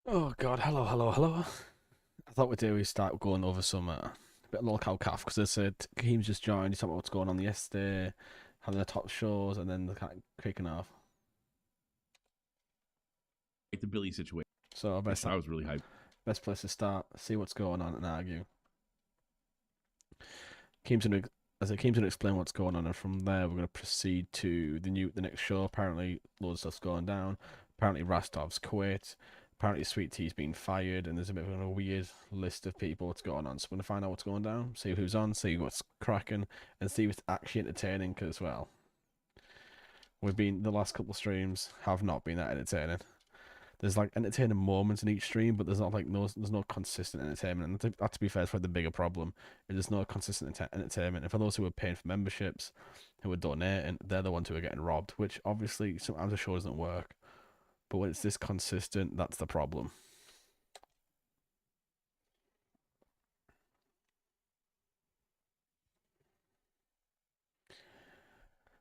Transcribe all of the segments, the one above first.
Oh God, hello, hello, hello. I thought we'd do is start going over some bit of Lolcow calf because I said Keem's just joined. He's talking about what's going on yesterday, having the top shows, and then the kind of kicking off. Like the Billy situation. So I was really hyped. best place to start, see what's going on, and argue. Keem's gonna Keem's gonna explain what's going on, and from there we're gonna proceed to the next show. Apparently, loads of stuff's going down. Apparently, Rastov's quit. Apparently, Sweet Tea's been fired, and there's a bit of a weird list of people what's going on. So we're gonna find out what's going down, see who's on, see what's cracking, and see if it's actually entertaining as well. The last couple of streams have not been that entertaining. There's like entertaining moments in each stream, but there's no consistent entertainment. And that, to be fair, is probably the bigger problem. There's no consistent entertainment. And for those who are paying for memberships, who are donating, they're the ones who are getting robbed. Which obviously sometimes the show doesn't work, but when it's this consistent, that's the problem.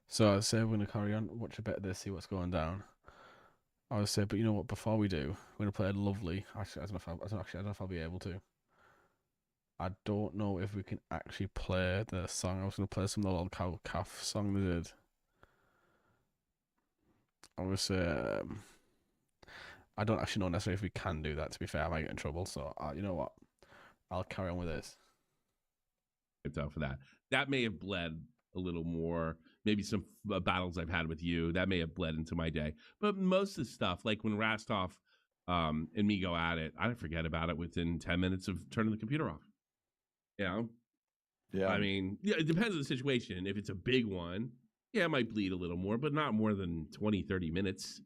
So I say we're gonna carry on, watch a bit of this, see what's going down. I would say, but you know what? Before we do, we're gonna play a lovely. Actually, I don't know if I'll be able to. I don't know if we can actually play the song. I was gonna play some of the Lolcow Calf song they did. I was I don't actually know necessarily if we can do that. To be fair, I might get in trouble. So you know what? I'll carry on with this. Out for that. That may have bled a little more. Maybe some battles I've had with you that may have bled into my day. But most of the stuff, like when Rastov and me go at it, I don't forget about it within 10 minutes of turning the computer off. You know? Yeah. I mean, yeah, it depends on the situation. If it's a big one, yeah, it might bleed a little more, but not more than 20, 30 minutes.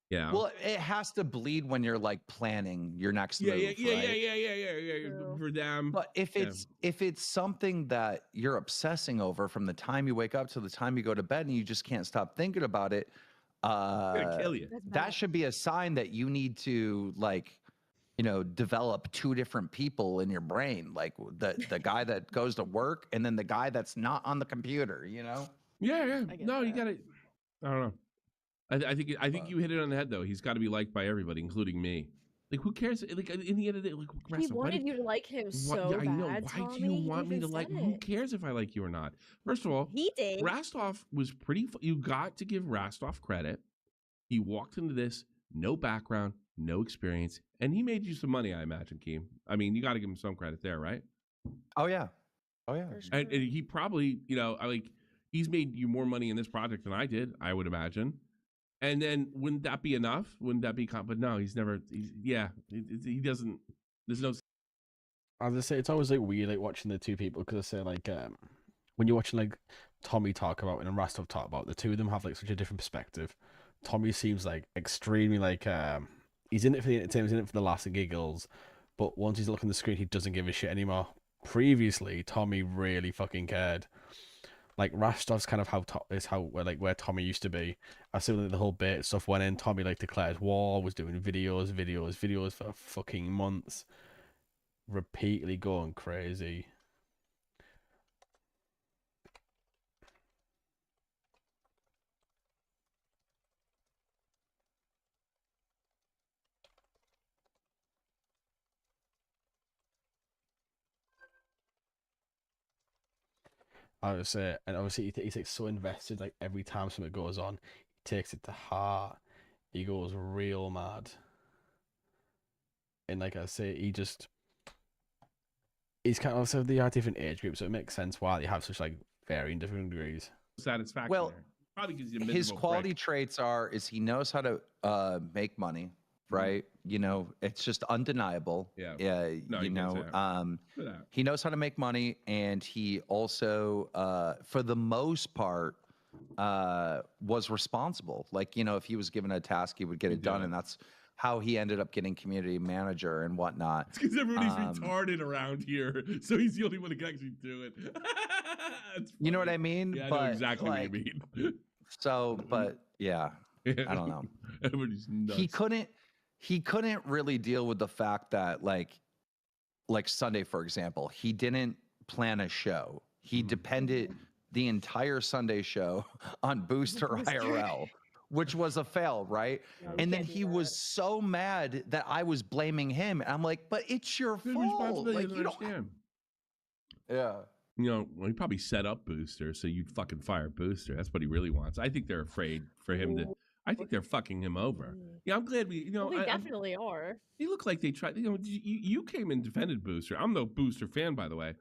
Yeah. Well, it has to bleed when you're like planning your next yeah, move, yeah, yeah, right? yeah. For them. But if it's something that you're obsessing over from the time you wake up to the time you go to bed and you just can't stop thinking about it, gonna kill you. that should be a sign that you need to develop two different people in your brain, like the guy that goes to work and then the guy that's not on the computer, you know? Yeah. No, you got it. I don't know. I think you hit it on the head though. He's got to be liked by everybody, including me. Like, who cares? Like, in the end of the day, like, He wanted you to like him so yeah, I know. bad, Why Tommy. do you want me to like? Said Who it. cares if I like you or not? First of all, He did. Rastov was pretty. You got to give Rastov credit. He walked into this no background, no experience, and he made you some money. I imagine, Keem. I mean, you got to give him some credit there, right? Oh yeah. Sure. And he probably, he's made you more money in this project than I did. I would imagine. And then wouldn't that be enough? Wouldn't that be? But no, he doesn't. There's no. As I say, it's always like weird like watching the two people because I say like when you're watching like Tommy talk about it and Rastov talk about it, the two of them have like such a different perspective. Tommy seems like extremely like he's in it for the entertainment, he's in it for the laughs and giggles, but once he's looking at the screen, he doesn't give a shit anymore. Previously, Tommy really fucking cared. Like Rastov's kind of where Tommy used to be. I see the whole bit stuff went in. Tommy like declared war, was doing videos for fucking months, repeatedly going crazy. I would say, and obviously he's like so invested. Like every time something goes on, he takes it to heart. He goes real mad, and like I say, he's kind of also they are different age groups, so it makes sense why they have such like varying different degrees. Satisfaction. Well, there. Probably because his quality traits is he knows how to make money, right? You know, it's just undeniable. Yeah. No, he knows how to make money, and he also, for the most part, was responsible. Like, you know, if he was given a task, he would get it done, and that's how he ended up getting community manager and whatnot. It's because everybody's retarded around here, so he's the only one who can actually do it. You know what I mean? Yeah, I know exactly what you mean. So, but yeah, I don't know. Everybody's nuts. He couldn't really deal with the fact that like Sunday, for example, he didn't plan a show. He depended the entire Sunday show on Booster IRL, which was a fail, right? No, you And then can't do he was that. so mad that I was blaming him. And I'm like, but it's your His fault. responsibility Like, doesn't you don't. understand. Yeah. You know, well, he probably set up Booster, so you'd fucking fire Booster. That's what he really wants. I think they're afraid for him to. I think they're fucking him over. Yeah, I'm glad we. You know, Well, they definitely are. They look like they tried. You know, you came and defended Booster. I'm no Booster fan, by the way.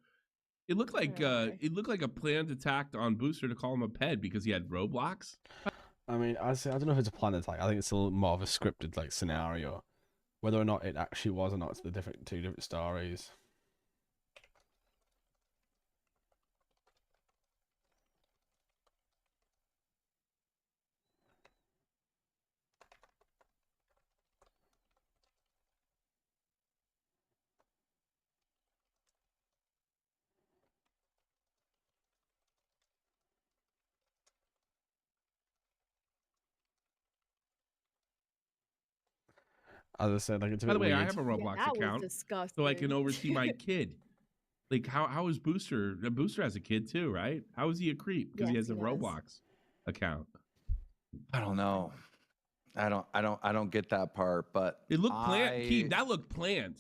It looked like a planned attack on Booster to call him a ped because he had Roblox. I mean, I don't know if it's a planned attack. I think it's a little more of a scripted like scenario. Whether or not it actually was or not, it's two different stories. As I said, like it's a By bit the way, I weird. have a Roblox that was account, disgusting. so I can oversee my kid. Like, how is Booster? Booster has a kid too, right? How is he a creep? Because he has a Roblox account. I don't know. I don't get that part, but it looked planned. Keith, that looked planned.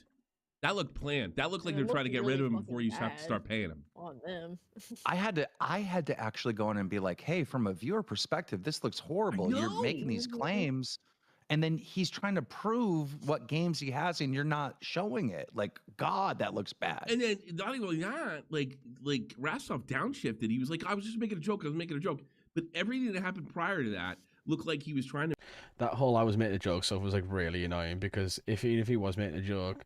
That looked planned. That looked like they're trying to get rid of him before you have to start paying him. On them. I had to actually go in and be like, hey, from a viewer perspective, this looks horrible. You're making these claims, and then he's trying to prove what games he has, and you're not showing it. Like, God, that looks bad. And then not even that, like Rastov downshifted. He was like, I was just making a joke. But everything that happened prior to that looked like he was trying to. That whole I was making a joke stuff was like really annoying because even if he was making a joke,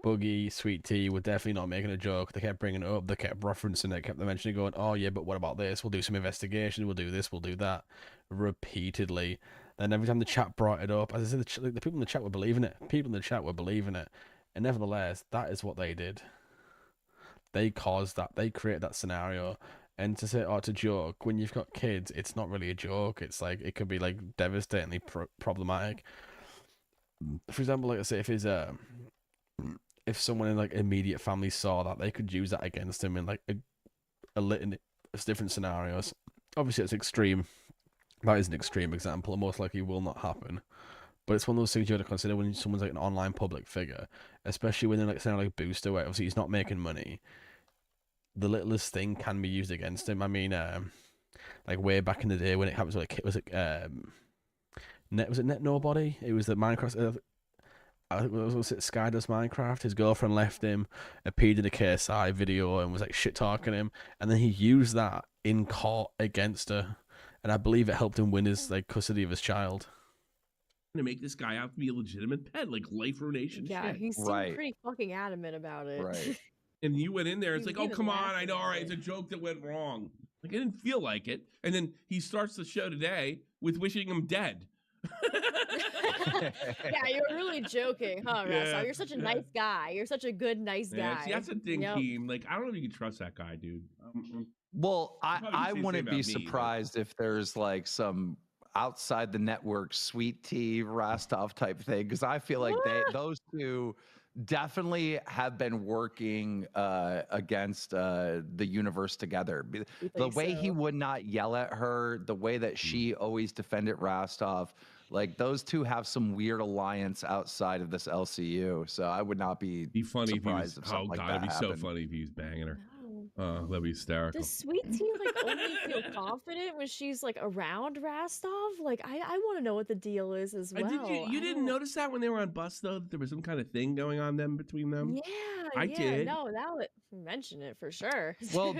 Boogie, Sweet Tea were definitely not making a joke. They kept bringing it up. They kept referencing it. Kept eventually going, "Oh yeah, but what about this? We'll do some investigation. We'll do this. We'll do that," repeatedly. Then every time the chat brought it up, as I said, the people in the chat were believing it. People in the chat were believing it, and nevertheless, that is what they did. They caused that. They created that scenario. And to say, oh, it's a joke, when you've got kids, it's not really a joke. It's like, it could be like devastatingly problematic. For example, like I say, if someone in like immediate family saw that, they could use that against him in like a litany of different scenarios. Obviously, it's extreme. That is an extreme example, and most likely will not happen. But it's one of those things you have to consider when someone's like an online public figure, especially when they're like someone like Booster, where obviously he's not making money. The littlest thing can be used against him. I mean, like way back in the day when it happened to like was it Net Nobody? It was the Minecraft. I think was it Skydoes Minecraft. His girlfriend left him, appeared in a KSI video and was like shit talking him, and then he used that in court against her, and I believe it helped him win his like custody of his child. To make this guy out to be a legitimate pet, like life ruination. Yeah, shit. he seemed pretty fucking adamant about it. Right. And you went in there, it's like, oh, come on, I know, all right, it's a joke that went wrong. Like, I didn't feel like it. And then he starts the show today with wishing him dead. Yeah, you're really joking, huh, Russell? You're such a nice guy. You're such a good, nice guy. See, that's a thing, Keem. Like, I don't know if you can trust that guy, dude. Well, I wouldn't be surprised if there's like some outside the network Sweet Tea Rastov type thing, because I feel like those two definitely have been working against the universe together. The way he would not yell at her, the way that she always defended Rastov, like those two have some weird alliance outside of this LCU. So I would not be funny surprised if something like that it'd be happened. so funny if he was banging her. That'd be hysterical. Does Sweet Tea like only feel confident when she's like around Rastov? Like I want to know what the deal is as well. You didn't notice that when they were on bus though, that there was some kind of thing going on between them? Yeah, I did. No, now that mention it for sure. Well,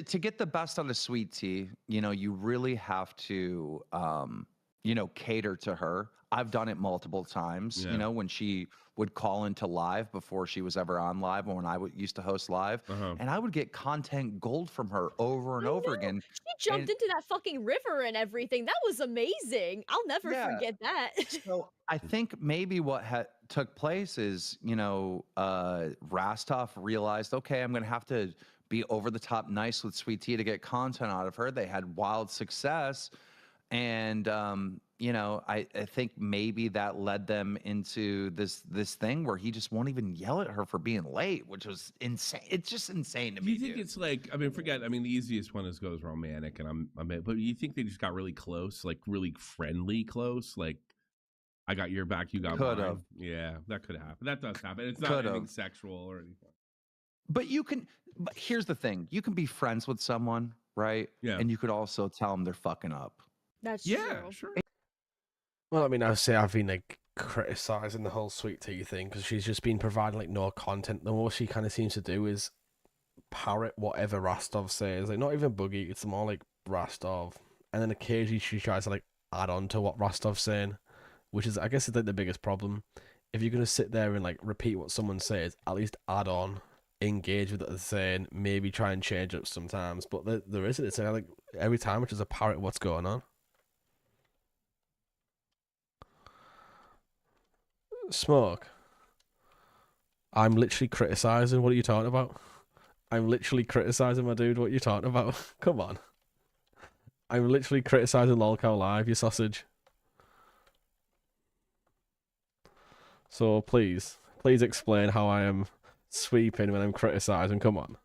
to get the best out of Sweet Tea, you really have to cater to her. I've done it multiple times, when she would call into live before she was ever on live, or when I used to host live, and I would get content gold from her over and over again. She jumped into that fucking river and everything. That was amazing. I'll never forget that. So I think maybe what took place is, Rastov realized, okay, I'm going to have to be over the top nice with Sweet Tea to get content out of her. They had wild success. And, I think maybe that led them into this thing where he just won't even yell at her for being late, which was insane. It's just insane to Do me. you think dude. it's like, I mean, forget, I mean, the easiest one is goes romantic, and but you think they just got really close, like really friendly close, like I got your back, you got Could mine. have. Yeah, that could happen. That does happen. It's not Could anything have. sexual or anything. But here's the thing: you can be friends with someone, right? Yeah. And you could also tell them they're fucking up. That's Yeah, true. sure. Well, I mean, I'd say I've been like criticizing the whole Sweet Tea thing because she's just been providing like no content. The more she kind of seems to do is parrot whatever Rostov says. Like, not even Boogie, it's more like Rostov. And then occasionally she tries to like add on to what Rostov's saying, which is, I guess, is like the biggest problem. If you're gonna sit there and like repeat what someone says, at least add on, engage with what they're saying, maybe try and change up sometimes. But there isn't. It's like every time it's just a parrot what's going on. Smoke. I'm literally criticizing. What are you talking about? I'm literally criticizing, my dude. What are you talking about? Come on. I'm literally criticizing Lolcow live, you sausage. So please explain how I am sweeping when I'm criticizing. Come on.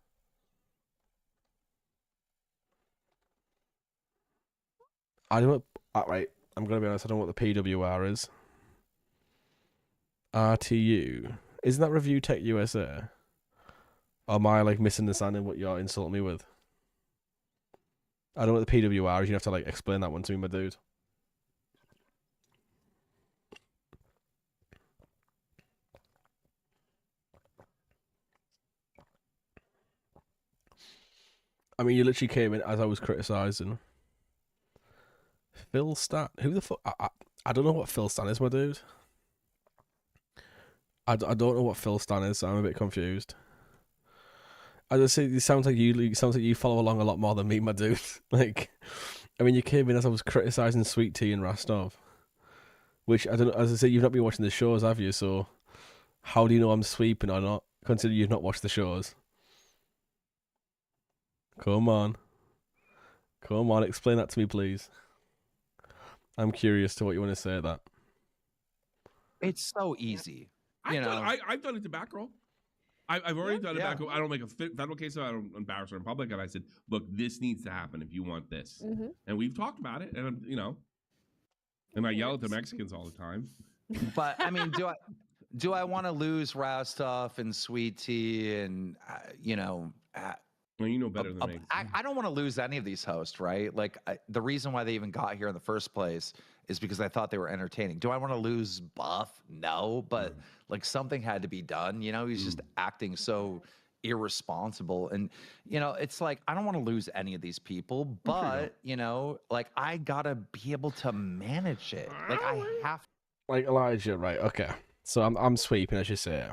I don't. Right. I'm gonna be honest. I don't know what the PWR is. RTU. Isn't that Review Tech USA? Or am I like misunderstanding what you're insulting me with? I don't know what the PWR is. You have to like explain that one to me, my dude. I mean, you literally came in as I was criticizing. Phil Stan? Who the fuck? I don't know what Phil Stan is, my dude. I don't know what Phil Stan is, so I'm a bit confused. As I say, it sounds like you follow along a lot more than me, my dude. Like, I mean, you came in as I was criticizing Sweet Tea and Rostov, which I don't know. As I say, you've not been watching the shows, have you? So, how do you know I'm sweeping or not? Consider you've not watched the shows. Come on, explain that to me, please. I'm curious to what you want to say at that. It's so easy. I've done it to back roll. I've already done it back roll. I don't make a federal case, so I don't embarrass her in public. And I said, look, this needs to happen if you want this. Mm-hmm. And we've talked about it, and and I yell at the Mexicans all the time. But I mean, do I want to lose Rostov and Sweet Tea and well, you know better than me. I don't want to lose any of these hosts, right? Like the reason why they even got here in the first place is because I thought they were entertaining. Do I want to lose Buff? No, but like something had to be done. He's just acting so irresponsible, and it's like I don't want to lose any of these people, but like I gotta be able to manage it. Like I have. Like Elijah, right? Okay, so I'm sweeping, as you say.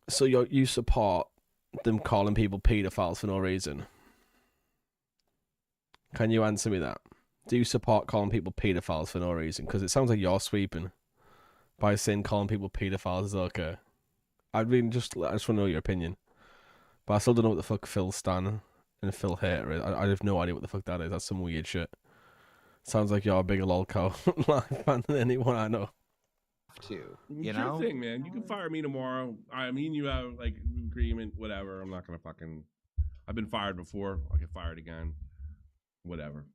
So you support them calling people paedophiles for no reason? Can you answer me that? Do you support calling people paedophiles for no reason? Because it sounds like you're sweeping by saying calling people paedophiles is okay. I just want to know your opinion. But I still don't know what the fuck Phil Stan and Phil Hater is. I have no idea what the fuck that is. That's some weird shit. Sounds like you're a bigger Lolcow live fan than anyone I know. Sure thing, man. You can fire me tomorrow. I mean, you have like agreement, whatever. I'm not gonna fucking. I've been fired before. I'll get fired again. Whatever.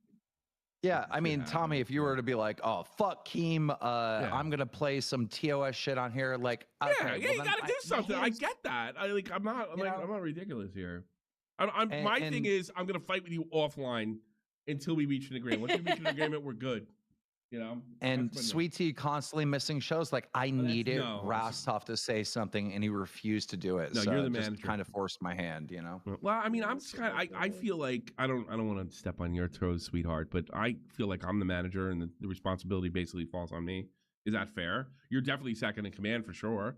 Yeah, I mean, Tommy, if you were to be like, "Oh, fuck Keem, I'm gonna play some TOS shit on here," like, okay, you gotta do something. I get that. I'm not ridiculous here. My thing is, I'm gonna fight with you offline until we reach an agreement. Once we reach an agreement, we're good. And Sweet Tea constantly missing shows. Like I needed Rostov to say something, and he refused to do it. No, so you're the I just manager. kind of forced my hand. Well, I mean, I'm just kind of. I feel like I don't want to step on your toes, sweetheart, but I feel like I'm the manager, and the responsibility basically falls on me. Is that fair? You're definitely second in command for sure,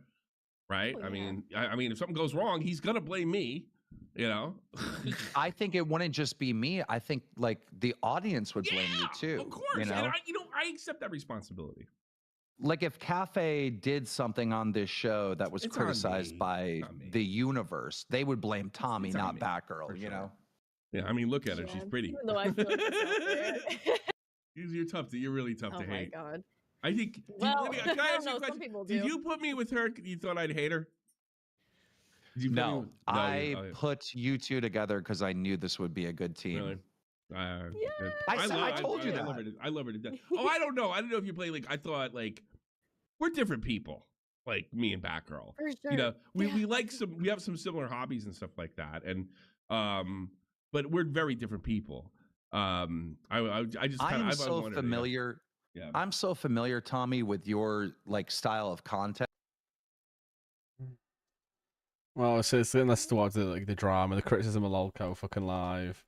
right? Oh, yeah. I mean, if something goes wrong, he's gonna blame me. I think it wouldn't just be me. I think like the audience would blame you too. Of course, and I accept that responsibility. Like if Cafe did something on this show that was criticized by the universe, they would blame Tommy, not Batgirl. Yeah, I mean, look at her; she's pretty. Even though I feel like it's not fair. You're tough. You're really tough to Oh my hate. god. I think. Well, Can I I ask don't you a know. Some question? people Did do. you put me with her? You thought I'd hate her? Did you put me No, with, I put you two together because I knew this would be a good team. Really? Yeah. I told you that. I love her to death. Oh, I don't know. I don't know if you play like. I thought like we're different people. Like me and Batgirl. For sure. You know, we Yeah. like we have some similar hobbies and stuff like that, and but we're very different people. I just I kinda, am so familiar. Yeah. I'm so familiar, Tommy, with your like style of content. Well, so it's that's towards the drama, the criticism of Lolcow fucking live.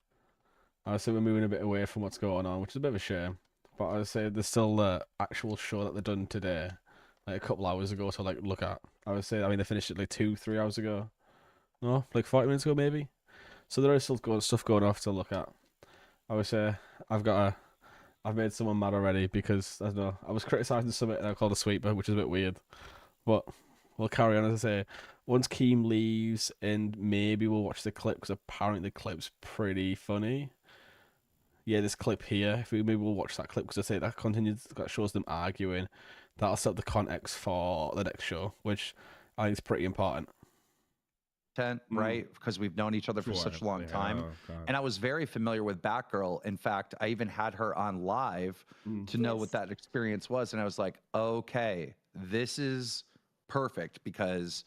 I would say we're moving a bit away from what's going on, which is a bit of a shame. But I would say there's still the actual show that they've done today, like a couple hours ago to like look at. I would say, I mean, they finished it like 2-3 hours ago. No, like 40 minutes ago maybe. So there is still stuff going off to look at. I would say I've made someone mad already because I don't know, I was criticising something and I called a sweeper, which is a bit weird. But we'll carry on, as I say. Once Keem leaves, and maybe we'll watch the clip because apparently the clip's pretty funny. Yeah, this clip here. If maybe we'll watch that clip because I say that shows them arguing. That'll set up the context for the next show, which I think is pretty important. Right? Because we've known each other for such a long time. And I was very familiar with Batgirl. In fact, I even had her on live to know what that experience was. And I was like, okay, this is perfect because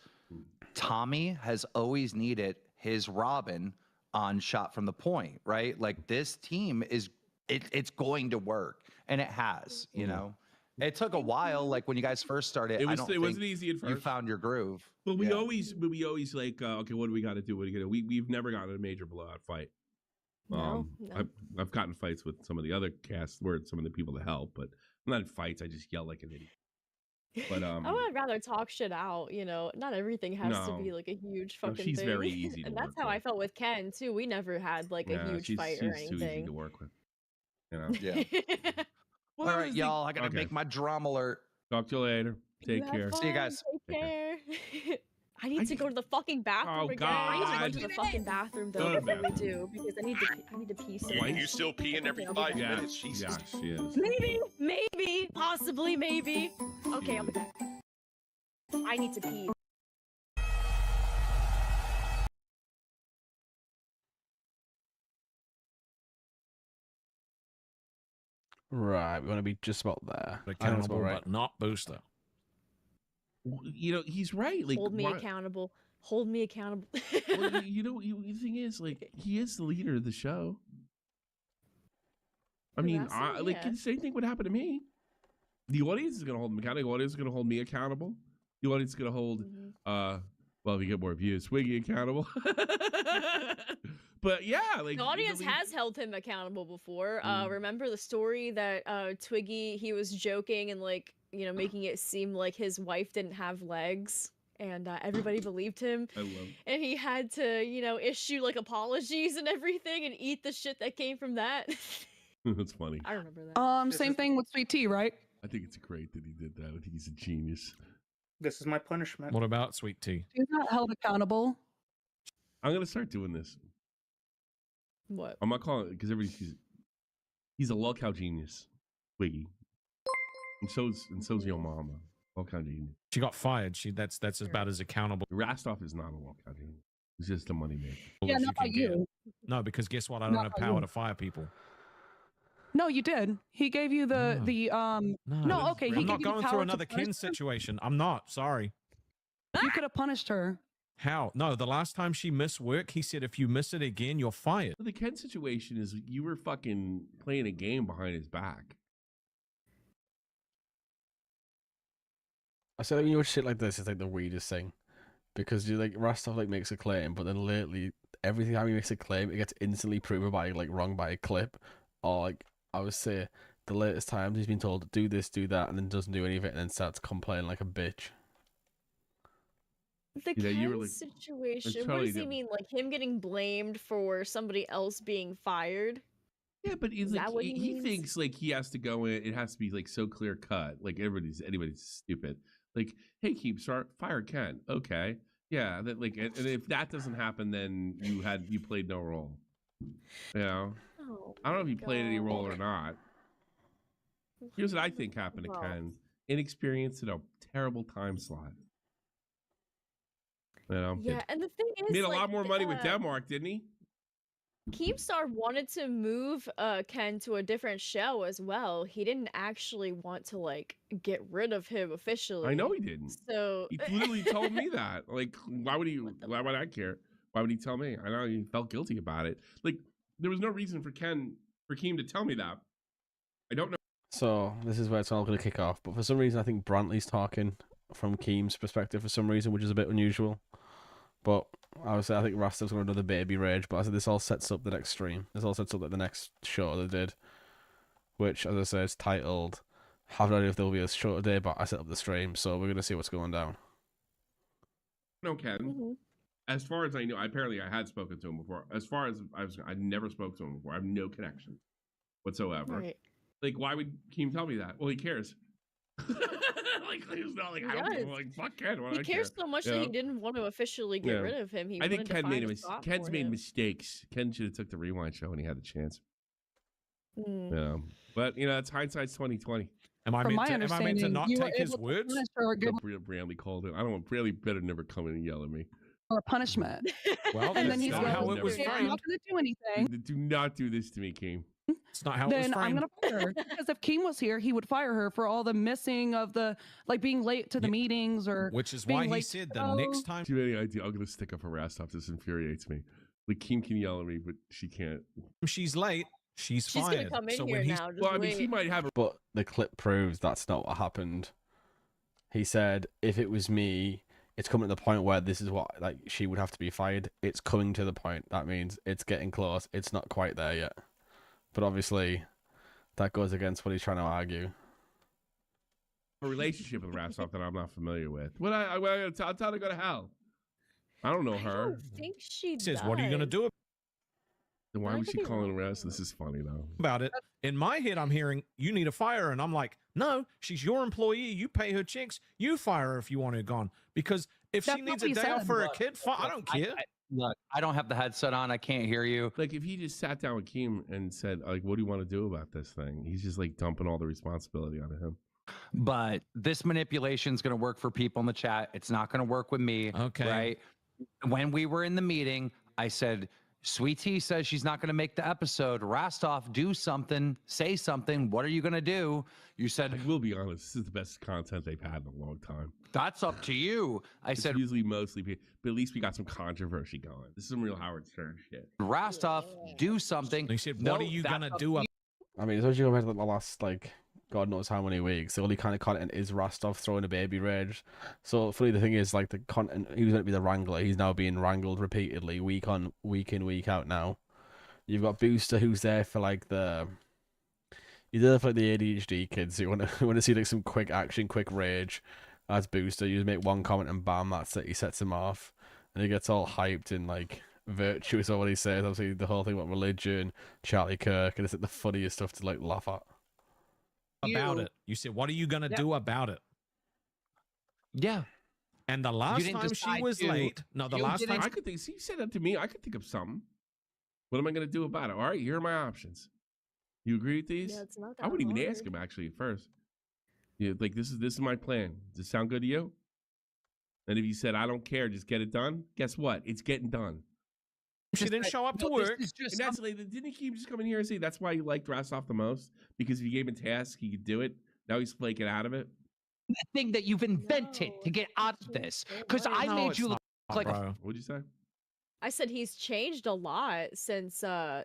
Tommy has always needed his Robin on Shot from the Point, right? Like this team is, it's going to work. And it has, you know? It took a while, like when you guys first started. It wasn't easy at first. You found your groove. But we always like, okay, what do we got to do? What are you gonna? We've never gotten a major blowout fight. No. I've gotten fights with some of the other casts, where some of the people to help, but I'm not in fights. I just yell like an idiot. But I would rather talk shit out. You know, not everything has to be like a huge fucking she's thing. very easy to and work that's how with. I felt with Ken too. We never had like a huge fight or she's too easy to work with. You know. Yeah. Well, all right, y'all. I gotta make my drum alert. Talk to you later. Take care. See you guys. Take care. I need to go to the fucking bathroom again. I need to go to the fucking bathroom though. I really do because I need to pee. So You still peeing every 5 minutes? Jesus. Yeah, she is. Maybe, possibly, maybe. Okay, I'll be back. I need to pee. Right, we want to be just about there. Accountable, but not Booster. You know, he's right. Like, hold me accountable. Hold me accountable. Well, you know, the thing is, like, he is the leader of the show. I mean, the same thing would happen to me. The audience is going to hold him accountable. The audience is going to hold me accountable. The audience is going to hold, well, if we get more views, Swiggy accountable. But yeah, like the audience has held him accountable before. Remember the story that Twiggy, he was joking and like, you know, making it seem like his wife didn't have legs, and everybody believed him. I love. And he had to, you know, issue like apologies and everything, and eat the shit that came from that. That's funny. I remember that. Same thing with Sweet Tea, right? I think it's great that he did that. I think he's a genius. This is my punishment. What about Sweet Tea? She's not held accountable. I'm gonna start doing this. What? I'm not calling it because he's a Lolcow genius, Wiggy, and so's your mama. Lolcow genius. She got fired. That's about as accountable. Rastov is not a Lolcow genius. He's just a money maker. Yeah, not by you. No, because guess what? I don't have power to fire people. No, you did. He gave you No, okay. I'm not going through another Ken situation. I'm not. Sorry. You could have punished her. How? No, the last time she missed work, he said, if you miss it again, you're fired. The Ken situation is you were fucking playing a game behind his back. I said, when you watch shit like this, it's like the weirdest thing. Because you like, Rastov like makes a claim, but then lately, every time he makes a claim, it gets instantly proven by like wrong by a clip. Or like, I would say, the latest times he's been told to do this, do that, and then doesn't do any of it, and then starts complaining like a bitch. The Ken situation, what does he mean? Like him getting blamed for somebody else being fired? Yeah, but he's like, he thinks like he has to go in. It has to be like so clear cut. Like anybody's stupid. Like, hey, fire Ken. Okay, yeah. That like, and if that doesn't happen, then you played no role. You know. Oh, I don't know if you played any role or not. Here's what I think happened to Well, Ken: inexperienced in a terrible time slot. You know, yeah, and the thing is, made a like, lot more money with Denmark, didn't he? Keemstar wanted to move Ken to a different show as well. He didn't actually want to like get rid of him officially. I know he didn't. So He literally told me that. Like, why would he? Why would I care? Why would he tell me? I know he felt guilty about it. Like, there was no reason for Keem to tell me that. I don't know. So this is where it's all going to kick off. But for some reason, I think Brantley's talking from Keem's perspective for some reason, which is a bit unusual. But obviously, I think Rasta's going to do the baby rage. But I said this all sets up the next stream. This all sets up like the next show they did, which, as I said, is titled. Have no idea if there will be a show today, but I set up the stream, so we're going to see what's going down. No, Ken. As far as I know, apparently I had spoken to him before. As far as I'd never spoke to him before. I have no connection whatsoever. Right. Like, why would Keem tell me that? Well, he cares. Like, he's not like, I don't give, like, fuck Ken. He cares so much that he didn't want to officially get rid of him. I think Ken Ken's made mistakes. Ken should have took the rewind show when he had the chance. Yeah, but it's hindsight's 20/20. Am I meant to not take his words? Brantley called it. I don't want Brantley better never come in and yell at me. Or punishment. Well, and then he's not how it was I'm framed. not going to do anything. Do not do this to me, Keem. It's not how it was Then I'm framed. going to fire her. Because if Keem was here, he would fire her for all the missing of the, like being late to the meetings or. Which is being why he late said to the go. next time. Too many ideas. I'm gonna stick up for Rastov. This infuriates me. Like, Keem can yell at me, but she can't. She's late. She's She's fired. gonna come in so here when he's now. Just Well, I mean, wait. he might have. But the clip proves that's not what happened. He said, if it was me, it's coming to the point where this is what, like, she would have to be fired. It's coming to the point. That means it's getting close. It's not quite there yet. But obviously, that goes against what he's trying to argue. A relationship with Rastov that I'm not familiar with. I'll tell her to go to hell. I don't know I her. don't think she says, "What are you going to do Then why I was could she be calling wrong. Rast? This is funny though. about it?" In my head, I'm hearing, "You need to fire her," and I'm like, "No, she's your employee. You pay her checks. You fire her if you want her gone. Because if That's she not needs what a he day off said. for a kid, I don't care." Look, I don't have the headset on. I can't hear you. Like, if he just sat down with Keem and said, like, what do you want to do about this thing? He's just like dumping all the responsibility onto him. But this manipulation is going to work for people in the chat. It's not going to work with me. Okay. Right. When we were in the meeting, I said, Sweet Tea says she's not going to make the episode. Rastov, do something, say something. What are you going to do? You said, I will be honest, this is the best content they've had in a long time. that's up to you. I It's said, usually mostly, but at least we got some controversy going. This is some real Howard Stern shit. Rastov, do something. And he said, No, "What are you that's going to up do?" to I mean, especially compared to the last, like, God knows how many weeks, the only kind of content is Rastov throwing a baby rage. So, funny, the thing is, like, the content, he was going to be the wrangler. He's now being wrangled repeatedly, week in, week out now. You've got Booster, who's there for, like, he's there for, like, the ADHD kids who want to see, like, some quick action, quick rage. As Booster, you just make one comment and bam, that's it. He sets him off. And he gets all hyped and, like, virtuous or what he says. Obviously, the whole thing about religion, Charlie Kirk, and it's like the funniest stuff to, like, laugh at. About it. You said, "What are you going to do about it?" Yeah. And the last didn't time she decide was to. late. No, the You last didn't- time. I could think, see, you said that to me, I could think of something. What am I going to do about it? All right, here are my options. You agree with these? Yeah, it's not that I wouldn't even hard. ask him actually at first. Yeah, like, this is my plan. Does it sound good to you? And if you said, I don't care, just get it done, guess what? It's getting done. She didn't show up to No, this work. is just And that's like, didn't he just come in here and say that's why you liked Rastov the most? Because if you gave him a task, he could do it. Now he's flaking out of it. thing that you've invented to get out of this. Because I No, made it's you look not, like a bro. What'd you say? I said he's changed a lot since how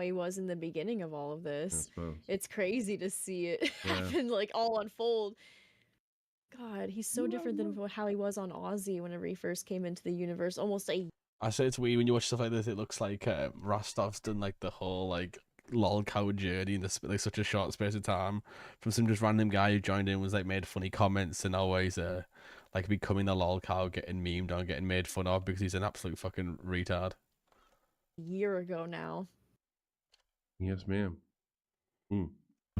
he was in the beginning of all of I this. suppose. It's crazy to see it Yeah. happen, like, all unfold. God, he's so different than how he was on Aussie whenever he first came into the universe. Almost a I say it's weird when you watch stuff like this. It looks like Rostov's done like the whole like Lolcow journey in this like such a short space of time. From some just random guy who joined in, was like made funny comments and always like becoming the Lolcow, getting memed on, getting made fun of because he's an absolute fucking retard. year ago now. Yes, ma'am.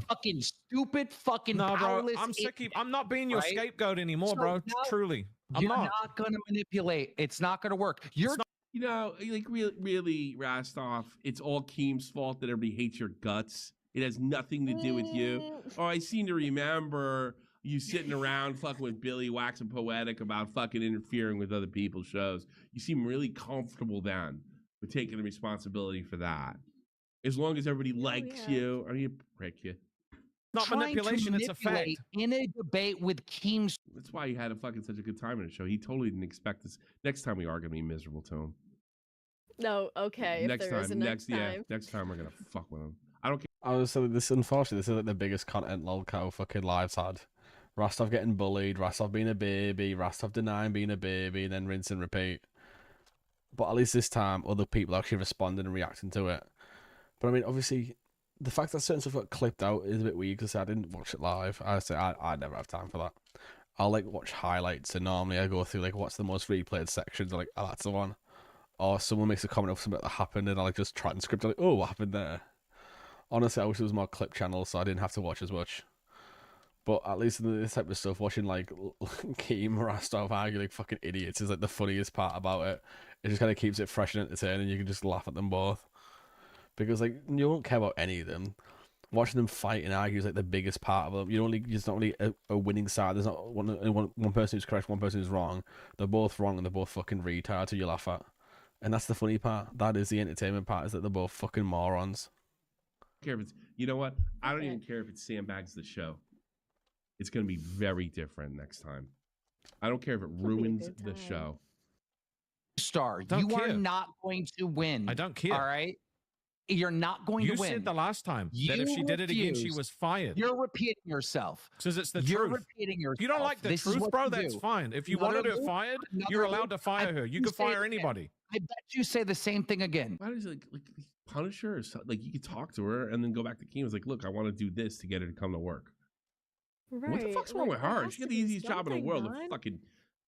fucking stupid, fucking No, bro. powerless. I'm sick of. I'm not being your right? scapegoat anymore, So bro. now Truly, I'm You're not. not gonna manipulate. It's not gonna work. You're You know, like really, Rastov, it's all Keem's fault that everybody hates your guts. It has nothing to do with you. Mm. Oh, I seem to remember you sitting around fucking with Billy waxing poetic about fucking interfering with other people's shows. You seem really comfortable then with taking the responsibility for that. As long as everybody likes you, are you a prick you? Not manipulation, it's a fact. In a debate with Keem's. That's why he had such a good time in the show. He totally didn't expect this. Next time we are going to be miserable to him. No, okay. Next if there time, is a next time. next time we're going to fuck with him. I don't care. I was saying this. Unfortunately, this is like the biggest content Lolcow fucking lives had. Rostov getting bullied, Rostov being a baby, Rostov denying being a baby, and then rinse and repeat. But at least this time, other people actually responded and reacting to it. But I mean, obviously, the fact that certain stuff got clipped out is a bit weird because I didn't watch it live. I never have time for that. I'll like watch highlights, and normally I go through like what's the most replayed sections. I'm like, oh, that's the one. Or someone makes a comment of something that happened, and I like just transcript. I'm like, oh, what happened there? Honestly, I wish there was more clip channels, so I didn't have to watch as much. But at least in this type of stuff, watching like Keem Rostov argue like fucking idiots is like the funniest part about it. It just kind of keeps it fresh and entertaining. You can just laugh at them both because like you don't care about any of them. Watching them fight and argue is like the biggest part of them. It's not really a winning side. There's not one person who's correct, one person who's wrong. They're both wrong and they're both fucking retards who you laugh at. And that's the funny part. That is the entertainment part, is that they're both fucking morons. I don't care if it's, you know what? I don't even care if it sandbags the show. It's going to be very different next time. I don't care if it ruins the show. Star, you are not going to win. I don't care. All right? You're not going to win. You said the last time that if she did it again, she was fired. You're repeating yourself. Because it's the You're truth. repeating yourself. You don't like the truth, bro? That's fine. If you wanted her fired, you're allowed to fire her. You can fire anybody. I bet you say the same thing again. Why does it like punish her? Or something? Like you could talk to her and then go back to Keem. It's like, look, I want to do this to get her to come to work. Right. What the fuck's wrong with her? She got the easiest job in the world. A fucking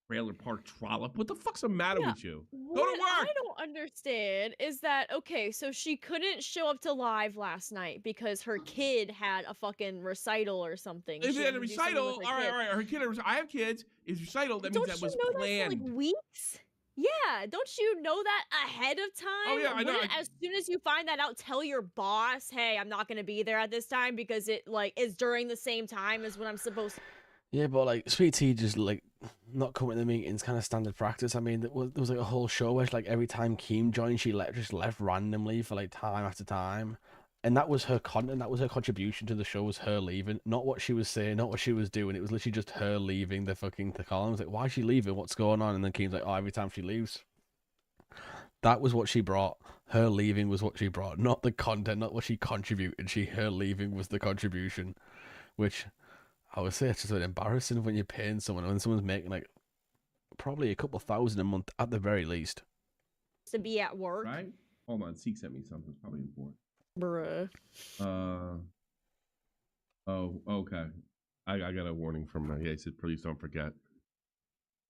trailer park trollop. What the fuck's the matter with you? Go to work. I don't understand is that, okay, so she couldn't show up to live last night because her kid had a fucking recital or something. If she had a recital, all right. Her kid, I have kids. It's recital. That means that was planned. That for, like, weeks? Yeah, don't you know that ahead of time? Oh yeah, I know. As soon as you find that out, tell your boss, hey, I'm not going to be there at this time because it like is during the same time as when I'm supposed to. Yeah, but like Sweet Tea just like not coming to the meetings, kind of standard practice. I mean, there was like a whole show where like every time Keem joined, she just left randomly for like time after time, and that was her content. That was her contribution to the show, was her leaving, not what she was saying, not what she was doing. It was literally just her leaving the columns. Like, why is she leaving? What's going on? And then Keem's like, oh, every time she leaves. That was what she brought. Her leaving was what she brought, not the content, not what she contributed. Her leaving was the contribution, which I would say it's just embarrassing when you're paying someone, when someone's making like probably a couple $1,000 a month at the very least. To be at work. Right? Hold on, Seek sent me something. It's probably important. Bruh. Oh, okay. I got a warning from her. Yeah, he said, please don't forget.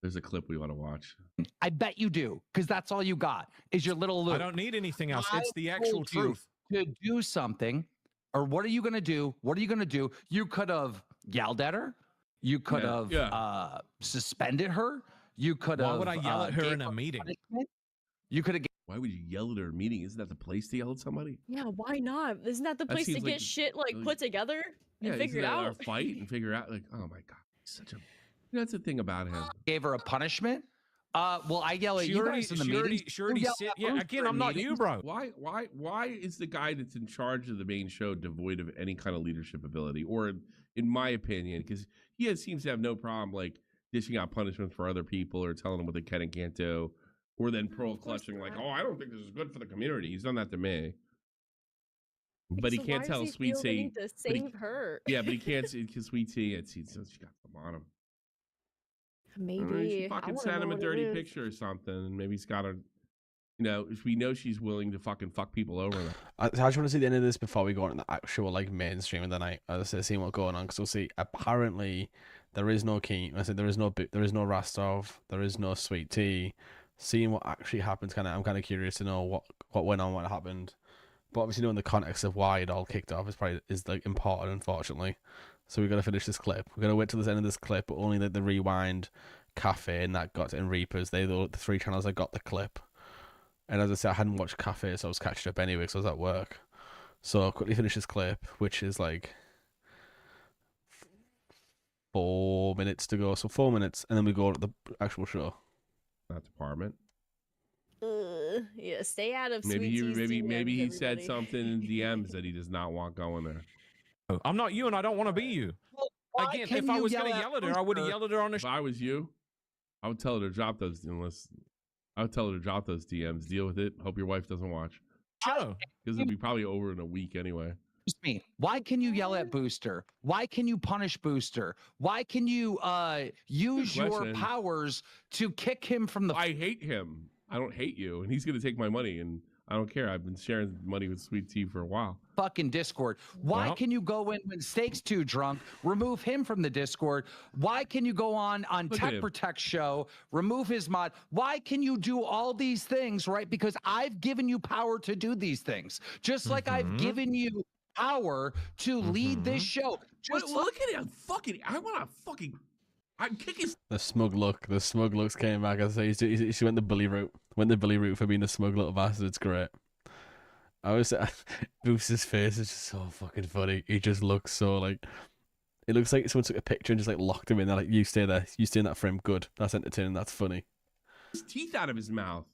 There's a clip we want to watch. I bet you do, because that's all you got is your little loop. I don't need anything else. It's the actual truth. To do something, or what are you going to do? What are you going to do? You could have yelled at her. You could have suspended her. You could have. Why would I yell at her in a meeting? You could have. Why would you yell at her in a meeting? Isn't that the place to yell at somebody? Yeah, why not? Isn't that the place to get shit like put together and figure it out? Or fight and figure out like, oh my god, he's such a. That's the thing about him. Gave her a punishment. Well, I yell at you guys in the meeting. Yeah, again, I'm not you, bro. Why is the guy that's in charge of the main show devoid of any kind of leadership ability? Or, in my opinion, because he seems to have no problem like dishing out punishments for other people or telling them what they can and can't do, or then pearl clutching like, oh, I don't think this is good for the community. He's done that to me. But he can't tell Sweet Tea to save her. Yeah, but he can't because Sweet Tea, she got the bottom. Maybe she fucking send him a dirty picture or something, and maybe he's got a, if we know she's willing to fucking fuck people over. I just want to see the end of this before we go on the actual like mainstream of the night. I just see what's going on because we'll see. Apparently, there is no Keem. I said there is no Rostov. There is no Sweet Tea. Seeing what actually happens, I'm kind of curious to know what went on, what happened. But obviously, knowing the context of why it all kicked off is like important, unfortunately. So we've got to finish this clip. We're going to wait till the end of this clip, but only the Rewind, Cafe, and that got in Reapers. They the three channels that got the clip. And as I said, I hadn't watched Cafe, so I was catching up anyway because I was at work. So I'll quickly finish this clip, which is like 4 minutes to go. So 4 minutes, and then we go to the actual show. That department. Yeah, stay out of Maybe Sweet Tea's DMs, maybe he said everybody. something in DMs that he does not want going there. I'm not you, and I don't want to be you. Why Again, can if I you was going to at yell at her, I would have Booster? yelled at her on the If I was you, I would tell her to drop those. I would tell her to drop those DMs. Deal with it. Hope your wife doesn't watch. show. Because it'll be probably over in a week anyway. Excuse me. Why can you yell at Booster? Why can you punish Booster? Why can you use your question. powers to kick him from the I hate him. I don't hate you, and he's gonna take my money, and I don't care. I've been sharing money with Sweet Tea for a while. fucking Discord? Why Well- can you go in when Steak's too drunk, remove him from the Discord? Why can you go on Look at Tech him. Protect show, remove his mod? Why can you do all these things, right? Because I've given you power to do these things. Just like I've Mhm. given you power to lead this Mhm. show. Just like Look at it. I want to fucking. I'm kicking. The smug looks came back. I say she went the bully route. Went the bully route for being a smug little bastard. It's great. I was Booster's face is just so fucking funny. He just looks so like. It looks like someone took a picture and just like locked him in there. Like, you stay there. You stay in that frame. Good. That's entertaining. That's funny. His teeth out of his mouth.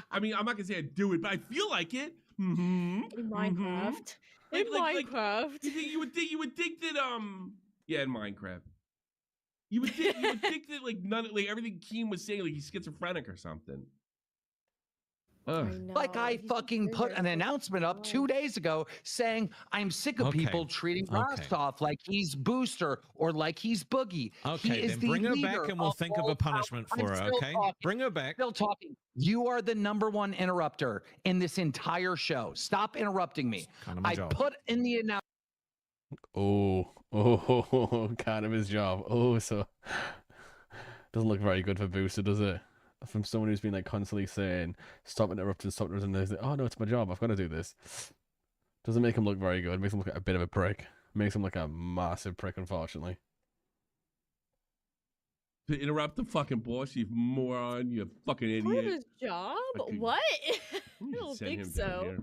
I mean, I'm not gonna say I do it, but I feel like it. Mm-hmm. In Minecraft. Like- In like- Minecraft. You would think that yeah, in Minecraft. You would think that like everything Keem was saying, like he's schizophrenic or something. Ugh. Like I fucking put an announcement up 2 days ago saying I'm sick of Okay. people treating Okay. Rostov like he's Booster or like he's Boogie. Okay, he is then the bring her leader back and we'll think of all a punishment power. for I'm her, still okay? talking. Bring her back. Still talking. You are the #1 interrupter in this entire show. Stop interrupting me. Kind of my I job. put in the announcement. Kind of his job. So doesn't look very good for Booster, does it? From someone who's been like constantly saying, "Stop interrupting, stop interrupting." There's like, oh no, it's my job. I've got to do this. Doesn't make him look very good. Makes him look like a bit of a prick. Makes him look like a massive prick, unfortunately. To interrupt the fucking boss, you moron, you fucking Part of idiot. his job? Fucking- What? I You don't send think him down so. here.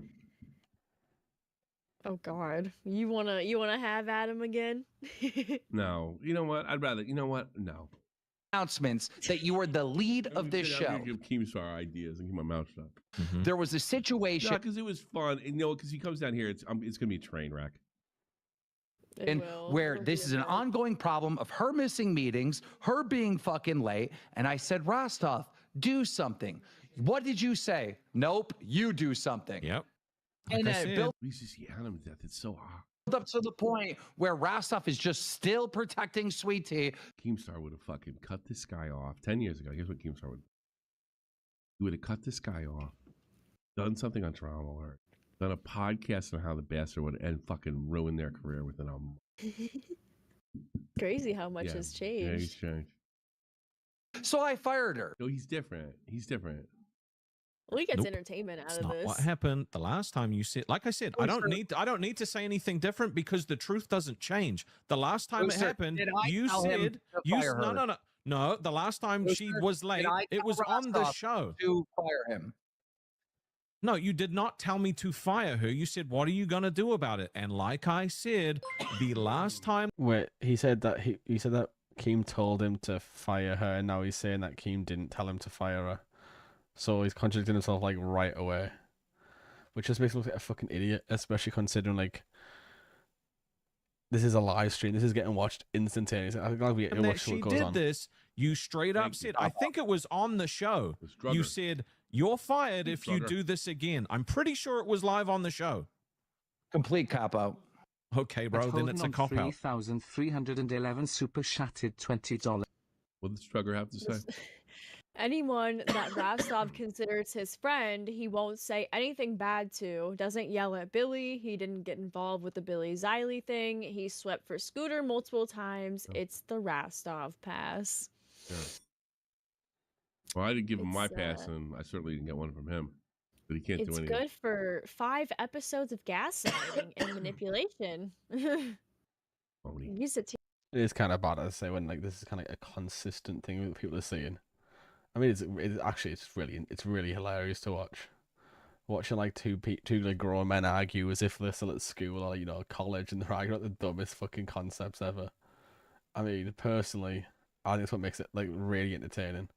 Oh God, you wanna have Adam again? No, you know what? I'd rather. You know what? No. Announcements that you are the lead of this I'm show. gonna give Keemstar ideas and keep my mouth shut. Mhm. There was a situation No, because it was fun. And, because he comes down here, it's gonna be a train wreck. It and will. where It'll this be is a an mess. ongoing problem of her missing meetings, her being fucking late. And I said, Rostov, do something. What did you say? Nope, you do something. Yep. And Like I then it said. built We used to see Adam to death. It's so hot. up to the point where Rostov is just still protecting Sweet Tea. Keemstar would have fucking cut this guy off 10 years ago. Here's what Keemstar would. He would have cut this guy off, done something on Trauma Alert, done a podcast on how the bastard would and fucking ruin their career within a month. Crazy how much has Yeah, he's changed. changed. So I fired her. No, he's different. He's different. Well, he gets Nope. entertainment out That's of not this. what happened the last time you said. Like I said, I don't need to say anything different because the truth doesn't change. The last time it Booster, happened, did I you tell him said to you fire her? no. The last time she Booster, was did late, I it tell was on the Rostov show. to fire him? No, you did not tell me to fire her. You said, "What are you gonna do about it?" And like I said, the last time Wait, he said that he said that Keem told him to fire her, and now he's saying that Keem didn't tell him to fire her. So he's contradicting himself like right away, which just makes him look like a fucking idiot, especially considering like this is a live stream. This is getting watched instantaneously. I'm glad we that watch she what goes did on. this, you straight up Thank you. said, I think it was on the show. It's drugger. You said, "You're fired if you Drugger. do this again." I'm pretty sure it was live on the show. Complete cop out. Okay, bro, then it's a cop out. 3,311 super shattered $20. What does Strugger have to say? Anyone that Rostov considers his friend, he won't say anything bad to. Doesn't yell at Billy. He didn't get involved with the Billy Xylee thing. He swept for Scooter multiple times. It's the Rostov pass. Yeah. Well, I didn't give him my It's, pass, and I certainly didn't get one from him. But he can't do It's anything. good for 5 episodes of gaslighting and manipulation. Phony. Use it to It is kind of bad to say when like this is kind of like a consistent thing that people are seeing. I mean, it's really hilarious to watch. watching like two like grown men argue as if they're still at school or college, and they're arguing about the dumbest fucking concepts ever. I mean, personally, I think it's what makes it like really entertaining.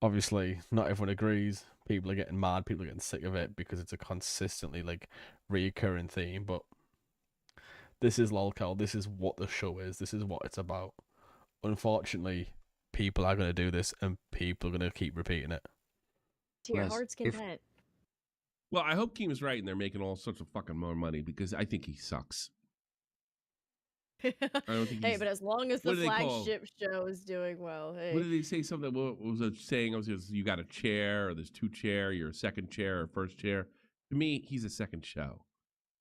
Obviously, not everyone agrees. People are getting mad. People are getting sick of it because it's a consistently like reoccurring theme. But this is Lolcow. This is what the show is. This is what it's about. Unfortunately, people are going to do this, and people are going to keep repeating it. To your heart's content. Well, I hope Keem is right, and they're making all sorts of fucking more money because I think he sucks. I don't think hey, but as long as what the do they call- flagship show is doing well, hey. What did they say? Something. What was it saying? It was you got a chair, or there's two chair. You're a second chair or first chair. To me, he's a second show.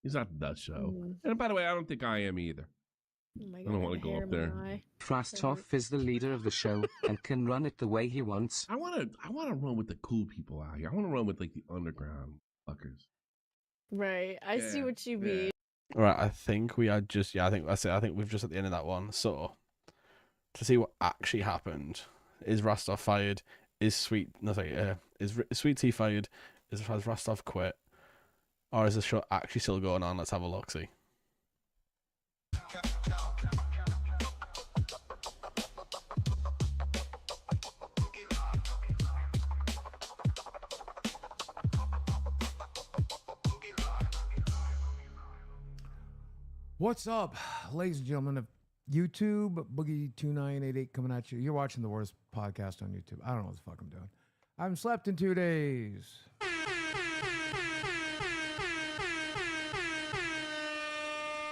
He's not the show. And by the way, I don't think I am either. Oh my I God, don't want to go up there. Frasthoff is the leader of the show and can run it the way he wants. I want to run with the cool people out here. I want to run with like the underground fuckers. Right, I see what you mean. Right, I think we are just I think that's it. I think we've just at the end of that one. So to see what actually happened, is Rostov fired? Is Sweet Tea fired? Has Rostov quit? Or is the show actually still going on? Let's have a look. See. What's up, ladies and gentlemen of YouTube? Boogie2988 coming at you. You're watching the worst podcast on YouTube. I don't know what the fuck I'm doing. I haven't slept in 2 days.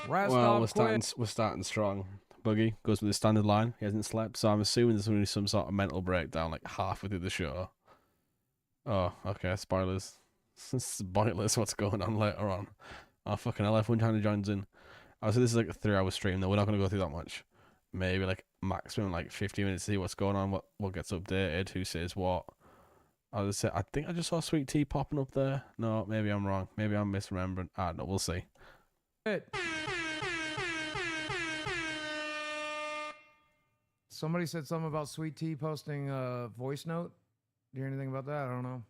Well, we're starting strong. Boogie goes with the standard line. He hasn't slept, so I'm assuming there's going to be some sort of mental breakdown like halfway through the show. Oh, okay. Spoilers. Spoilers. What's going on later on? Oh, fucking hell. Everyone trying to join in. So this is like a 3-hour stream, though. We're not going to go through that much. Maybe like maximum like 50 minutes to see what's going on, what gets updated, who says what. I think I just saw Sweet Tea popping up there. No, maybe I'm wrong. Maybe I'm misremembering. No, we'll see. Somebody said something about Sweet Tea posting a voice note. Do you hear anything about that? I don't know.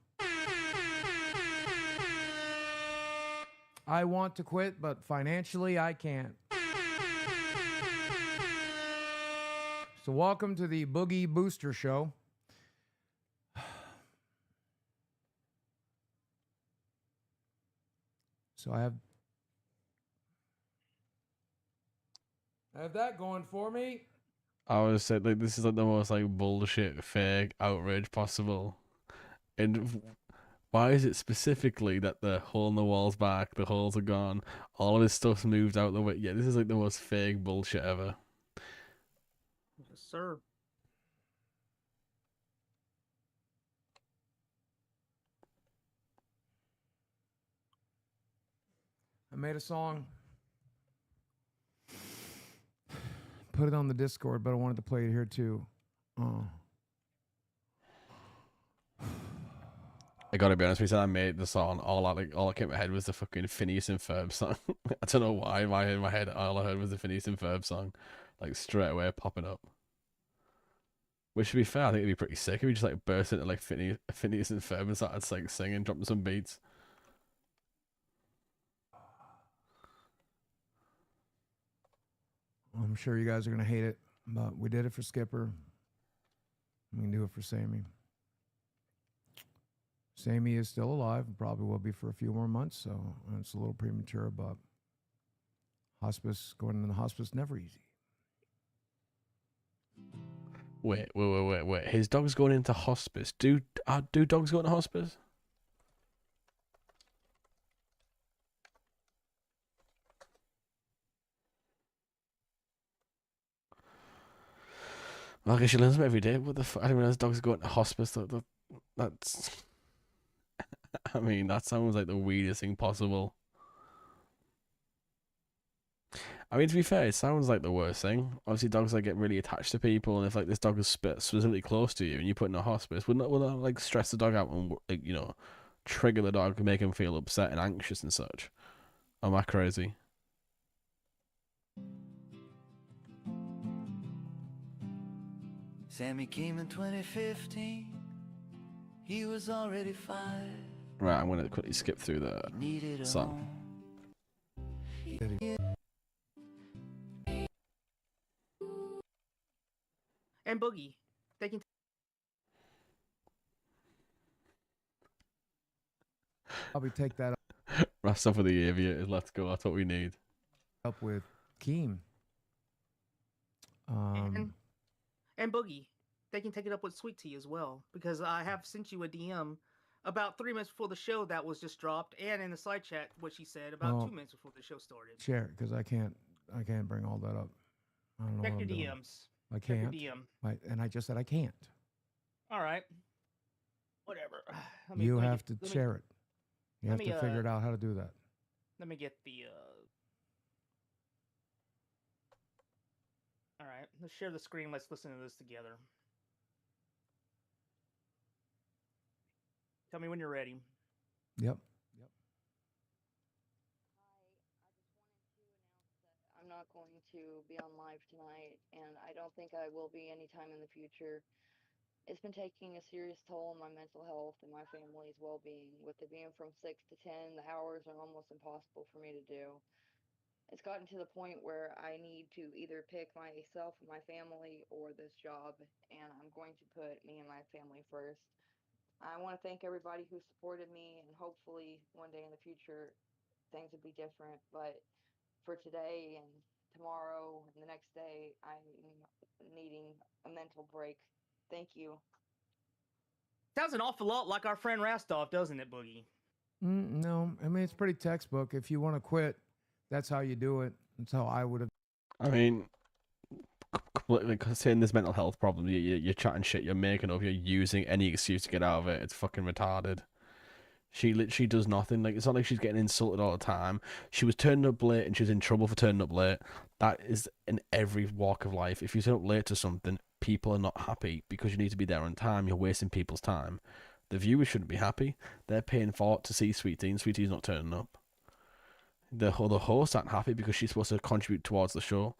I want to quit, but financially I can't. So welcome to the Boogie Booster Show. So I have that going for me. I was saying like this is like the most like bullshit, fake outrage possible. And why is it specifically that the hole in the wall's back, the holes are gone, all of this stuff's moved out the way? Yeah, this is like the most fake bullshit ever. Yes, sir. I made a song. Put it on the Discord, but I wanted to play it here too. I gotta be honest with you, I made the song, all that came to my head was the fucking Phineas and Ferb song. I don't know why, in my head, all I heard was the Phineas and Ferb song, like straight away popping up. Which, to be fair, I think it'd be pretty sick if we just like burst into like Phineas and Ferb and started like singing, dropping some beats. I'm sure you guys are gonna hate it, but we did it for Skipper. We can do it for Sammy. Sammy is still alive, probably will be for a few more months, so it's a little premature, but going into the hospice, never easy. Wait. His dog's going into hospice. Do dogs go into hospice? Well, I guess she learns them every day. What the fuck? I didn't realize dogs go into hospice. That's... I mean, that sounds like the weirdest thing possible. I mean, to be fair, it sounds like the worst thing. Obviously, dogs like get really attached to people, and if like this dog is specifically close to you and you put in a hospice, would that like stress the dog out and like trigger the dog and make him feel upset and anxious and such? Am I crazy? Sammy came in 2015. He was already 5. Right, I'm gonna quickly skip through the song. And Boogie, they can probably take that Rest off of the aviators. Let's go. That's what we need. up with Keem. and Boogie, they can take it up with Sweet Tea as well, because I have sent you a DM about 3 minutes before the show that was just dropped, and in the side chat what she said about 2 minutes before the show started. Share it, because I can't bring all that up. I don't know. Check what your I'm doing. DMs. I Check your can't. DM. And I just said I can't. All right. Whatever. You have to share it. You have let to me, figure it out how to do that. Let me get the. All right, let's share the screen. Let's listen to this together. Tell me when you're ready. Yep. I'm not going to be on live tonight, and I don't think I will be anytime in the future. It's been taking a serious toll on my mental health and my family's well-being. With it being from 6 to 10, the hours are almost impossible for me to do. It's gotten to the point where I need to either pick myself and my family or this job, and I'm going to put me and my family first. I want to thank everybody who supported me, and hopefully one day in the future things will be different, but for today and tomorrow and the next day, I'm needing a mental break. Thank you. Sounds an awful lot like our friend Rastov, doesn't it, Boogie? No, I mean, it's pretty textbook. If you want to quit, that's how you do it. That's how I would have. I mean, completely saying this mental health problem, you're chatting shit, you're making up, you're using any excuse to get out of it. It's fucking retarded. She literally does nothing. Like, it's not like she's getting insulted all the time. She was turning up late and she's in trouble for turning up late. That is in every walk of life. If you turn up late to something, people are not happy because you need to be there on time. You're wasting people's time. The viewers shouldn't be happy. They're paying for it to see Sweetie, and Sweetie's not turning up. The hosts aren't happy because she's supposed to contribute towards the show,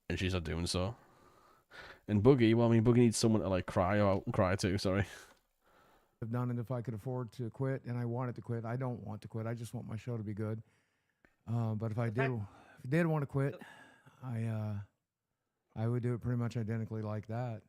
and she's not doing so. And Boogie, well, I mean, Boogie needs someone to like cry to. Sorry. Have done it if I could afford to quit, and I wanted to quit. I don't want to quit. I just want my show to be good. But if I did want to quit, I would do it pretty much identically like that.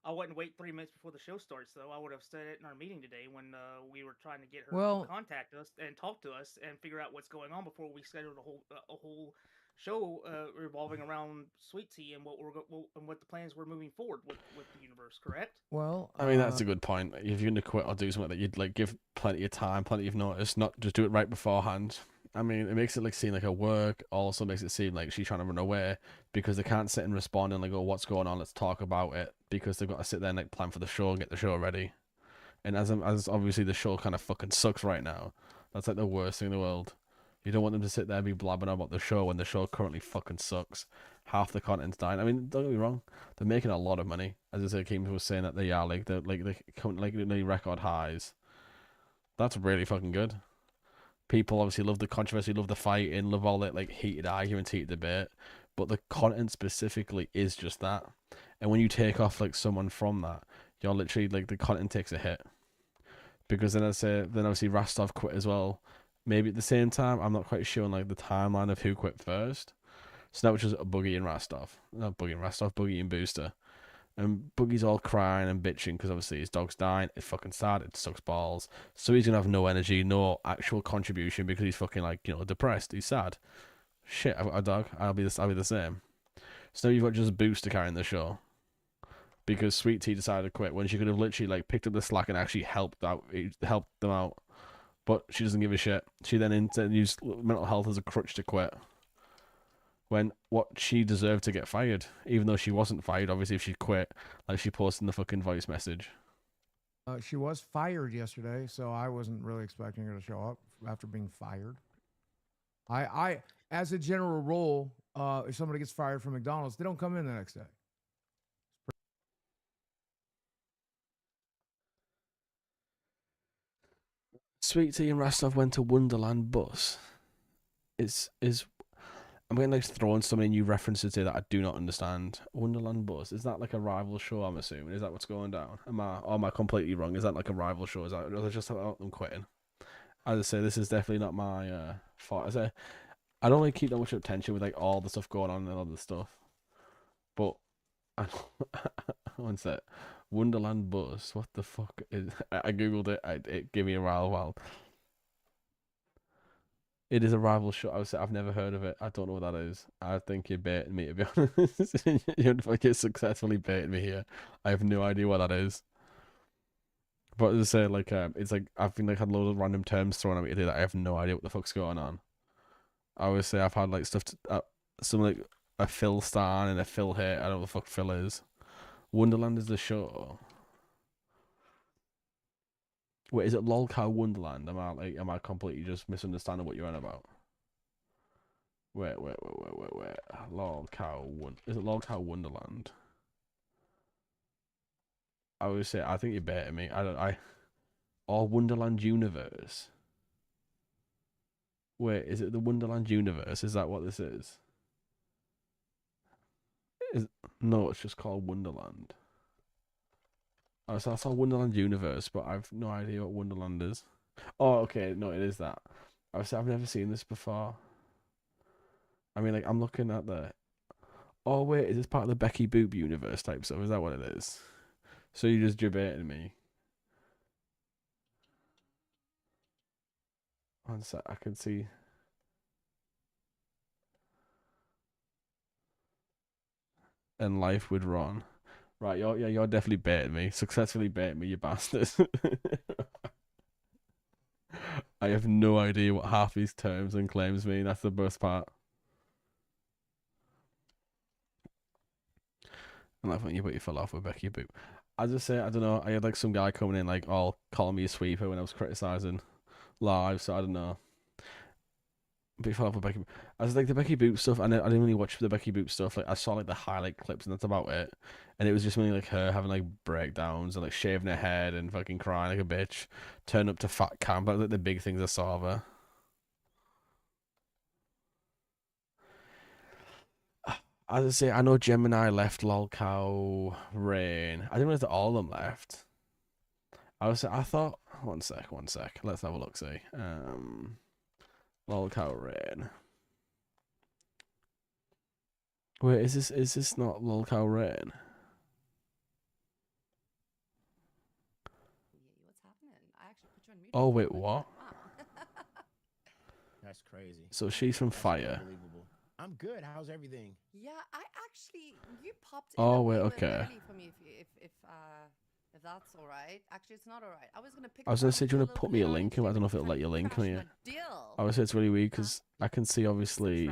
I wouldn't wait 3 minutes before the show starts, though. I would have said it in our meeting today when we were trying to get her to contact us and talk to us and figure out what's going on before we scheduled a whole show revolving around Sweet Tea and what the plans were moving forward with the universe. Correct? Well, I mean, that's a good point. If you're gonna quit or do something that you'd like give plenty of time, plenty of notice, not just do it right beforehand. I mean, it makes it like seem like her work. Also makes it seem like she's trying to run away because they can't sit and respond and like, oh, what's going on? Let's talk about it, because they've got to sit there and like plan for the show and get the show ready. And as obviously the show kind of fucking sucks right now. That's like the worst thing in the world. You don't want them to sit there and be blabbing about the show when the show currently fucking sucks. Half the content's dying. I mean, don't get me wrong, they're making a lot of money. As I said, Kim was saying that they are they're nearly record highs. That's really fucking good. People obviously love the controversy, love the fighting, love all that like heated arguments, heated debate. But the content specifically is just that. And when you take off like someone from that, you're literally like the content takes a hit. Because then obviously Rastov quit as well. Maybe at the same time, I'm not quite sure on like the timeline of who quit first. So that was just Boogie and Rastov. Not Boogie and Rastov, Boogie and Booster. And Boogie's all crying and bitching because obviously his dog's dying. It's fucking sad. It sucks balls. So he's gonna have no energy, no actual contribution because he's fucking like, you know, depressed. He's sad. Shit, I've got a dog. I'll be the same. So now you've got just Booster carrying the show because Sweet Tea decided to quit when she could have literally like picked up the slack and actually helped them out. But she doesn't give a shit. She then instead used mental health as a crutch to quit. When what she deserved to get fired, even though she wasn't fired, obviously if she quit, like she posted in the fucking voice message. She was fired yesterday, so I wasn't really expecting her to show up after being fired. I as a general rule, if somebody gets fired from McDonald's, they don't come in the next day. Sweet Tea and Rastov went to Wonderland Bus. I'm going to like throw in so many new references here that I do not understand. Wonderland Bus, is that like a rival show, I'm assuming? Is that what's going down? Am I completely wrong? Is that like a rival show? Is that just about them quitting? As I say, this is definitely not my fault. I say I don't really keep that much attention with like all the stuff going on and all the stuff. But one sec. Wonderland Bus. What the fuck is? I googled it. It gave me a while. It is a rival show. I've never heard of it. I don't know what that is. I think you're baiting me, to be honest. You're successfully baiting me here. I have no idea what that is. But as I say, like, it's like I've been like had loads of random terms thrown at me today that I have no idea what the fuck's going on. I always say I've had like stuff, some like a Phil Stan and a Phil hit. I don't know what the fuck Phil is. Wonderland is the show. Wait, is it Lolcow Wonderland? Am I completely just misunderstanding what you're on about? Wait. Is it Lolcow Wonderland? I would say I think you're baiting me. Or Wonderland Universe. Wait, is it the Wonderland Universe? Is that what this is? No, it's just called Wonderland. Oh, so I saw Wonderland Universe, but I've no idea what Wonderland is. Oh, okay, no, it is that. I've never seen this before. I mean, like, I'm looking at the... Oh, wait, is this part of the Becky Boop universe type stuff? Is that what it is? So you're just debating me? One sec, I can see... And life with Ron. Right, you're definitely baiting me. Successfully baiting me, you bastard. I have no idea what half these terms and claims mean. That's the best part. And like when you fell off with Becky Boop. As I say, I don't know. I had like some guy coming in like all calling me a sweeper when I was criticizing live, so I don't know. But fell off with Becky. I was like the Becky Boop stuff. I didn't really watch the Becky Boop stuff. Like I saw like the highlight clips and that's about it. And it was just mainly like her having like breakdowns and like shaving her head and fucking crying like a bitch, turn up to fat camp. Like the big things I saw of her. As I say, I know Gemini left, Lolcow, Rain. I didn't realize that all of them left. I thought. One sec. Let's have a look. See. Lolcow, Rain. Wait, is this not Lolcow, Rain? What's happening? I actually put you on mute. Oh wait, what? That's crazy. So she's from Fire. Unbelievable. I'm good. How's everything? Yeah, I actually you popped in. Oh wait, okay. Early for me if that's all right. Actually, it's not all right. I was gonna say, do you want to put me a link in? I don't know if it'll let you link me. I would say it's really weird because I can see obviously.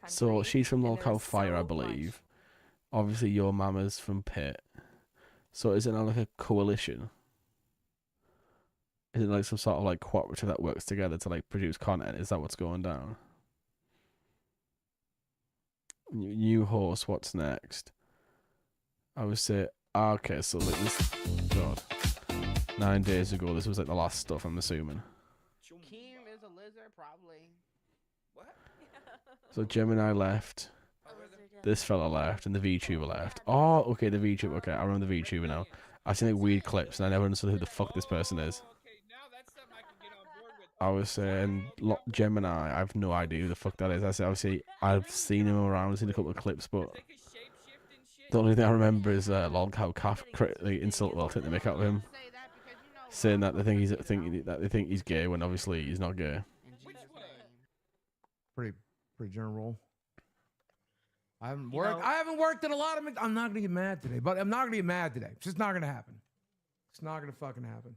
So she's from Lolcow Fire, I believe. Obviously, your mama's from Pit. So is it not like a coalition? Is it like some sort of like cooperative that works together to like produce content? Is that what's going down? New horse, what's next? I would say, okay, so like this, God, 9 days ago, this was like the last stuff, I'm assuming. Kim is a lizard, probably. What? So Gemini left, this fella left, and the VTuber left. Oh, okay, the VTuber, okay, I remember the VTuber now. I've seen like weird clips, and I never understood who the fuck this person is. I was saying Gemini. I have no idea who the fuck that is. I say obviously I've seen him around, I've seen a couple of clips, but the only thing I remember is Lolcow Calf critically take the mick out of him, saying that they think he's gay when obviously he's not gay. Pretty general. I haven't worked in a lot of. I'm not gonna get mad today, but I'm not gonna get mad today. It's just not gonna happen. It's not gonna fucking happen.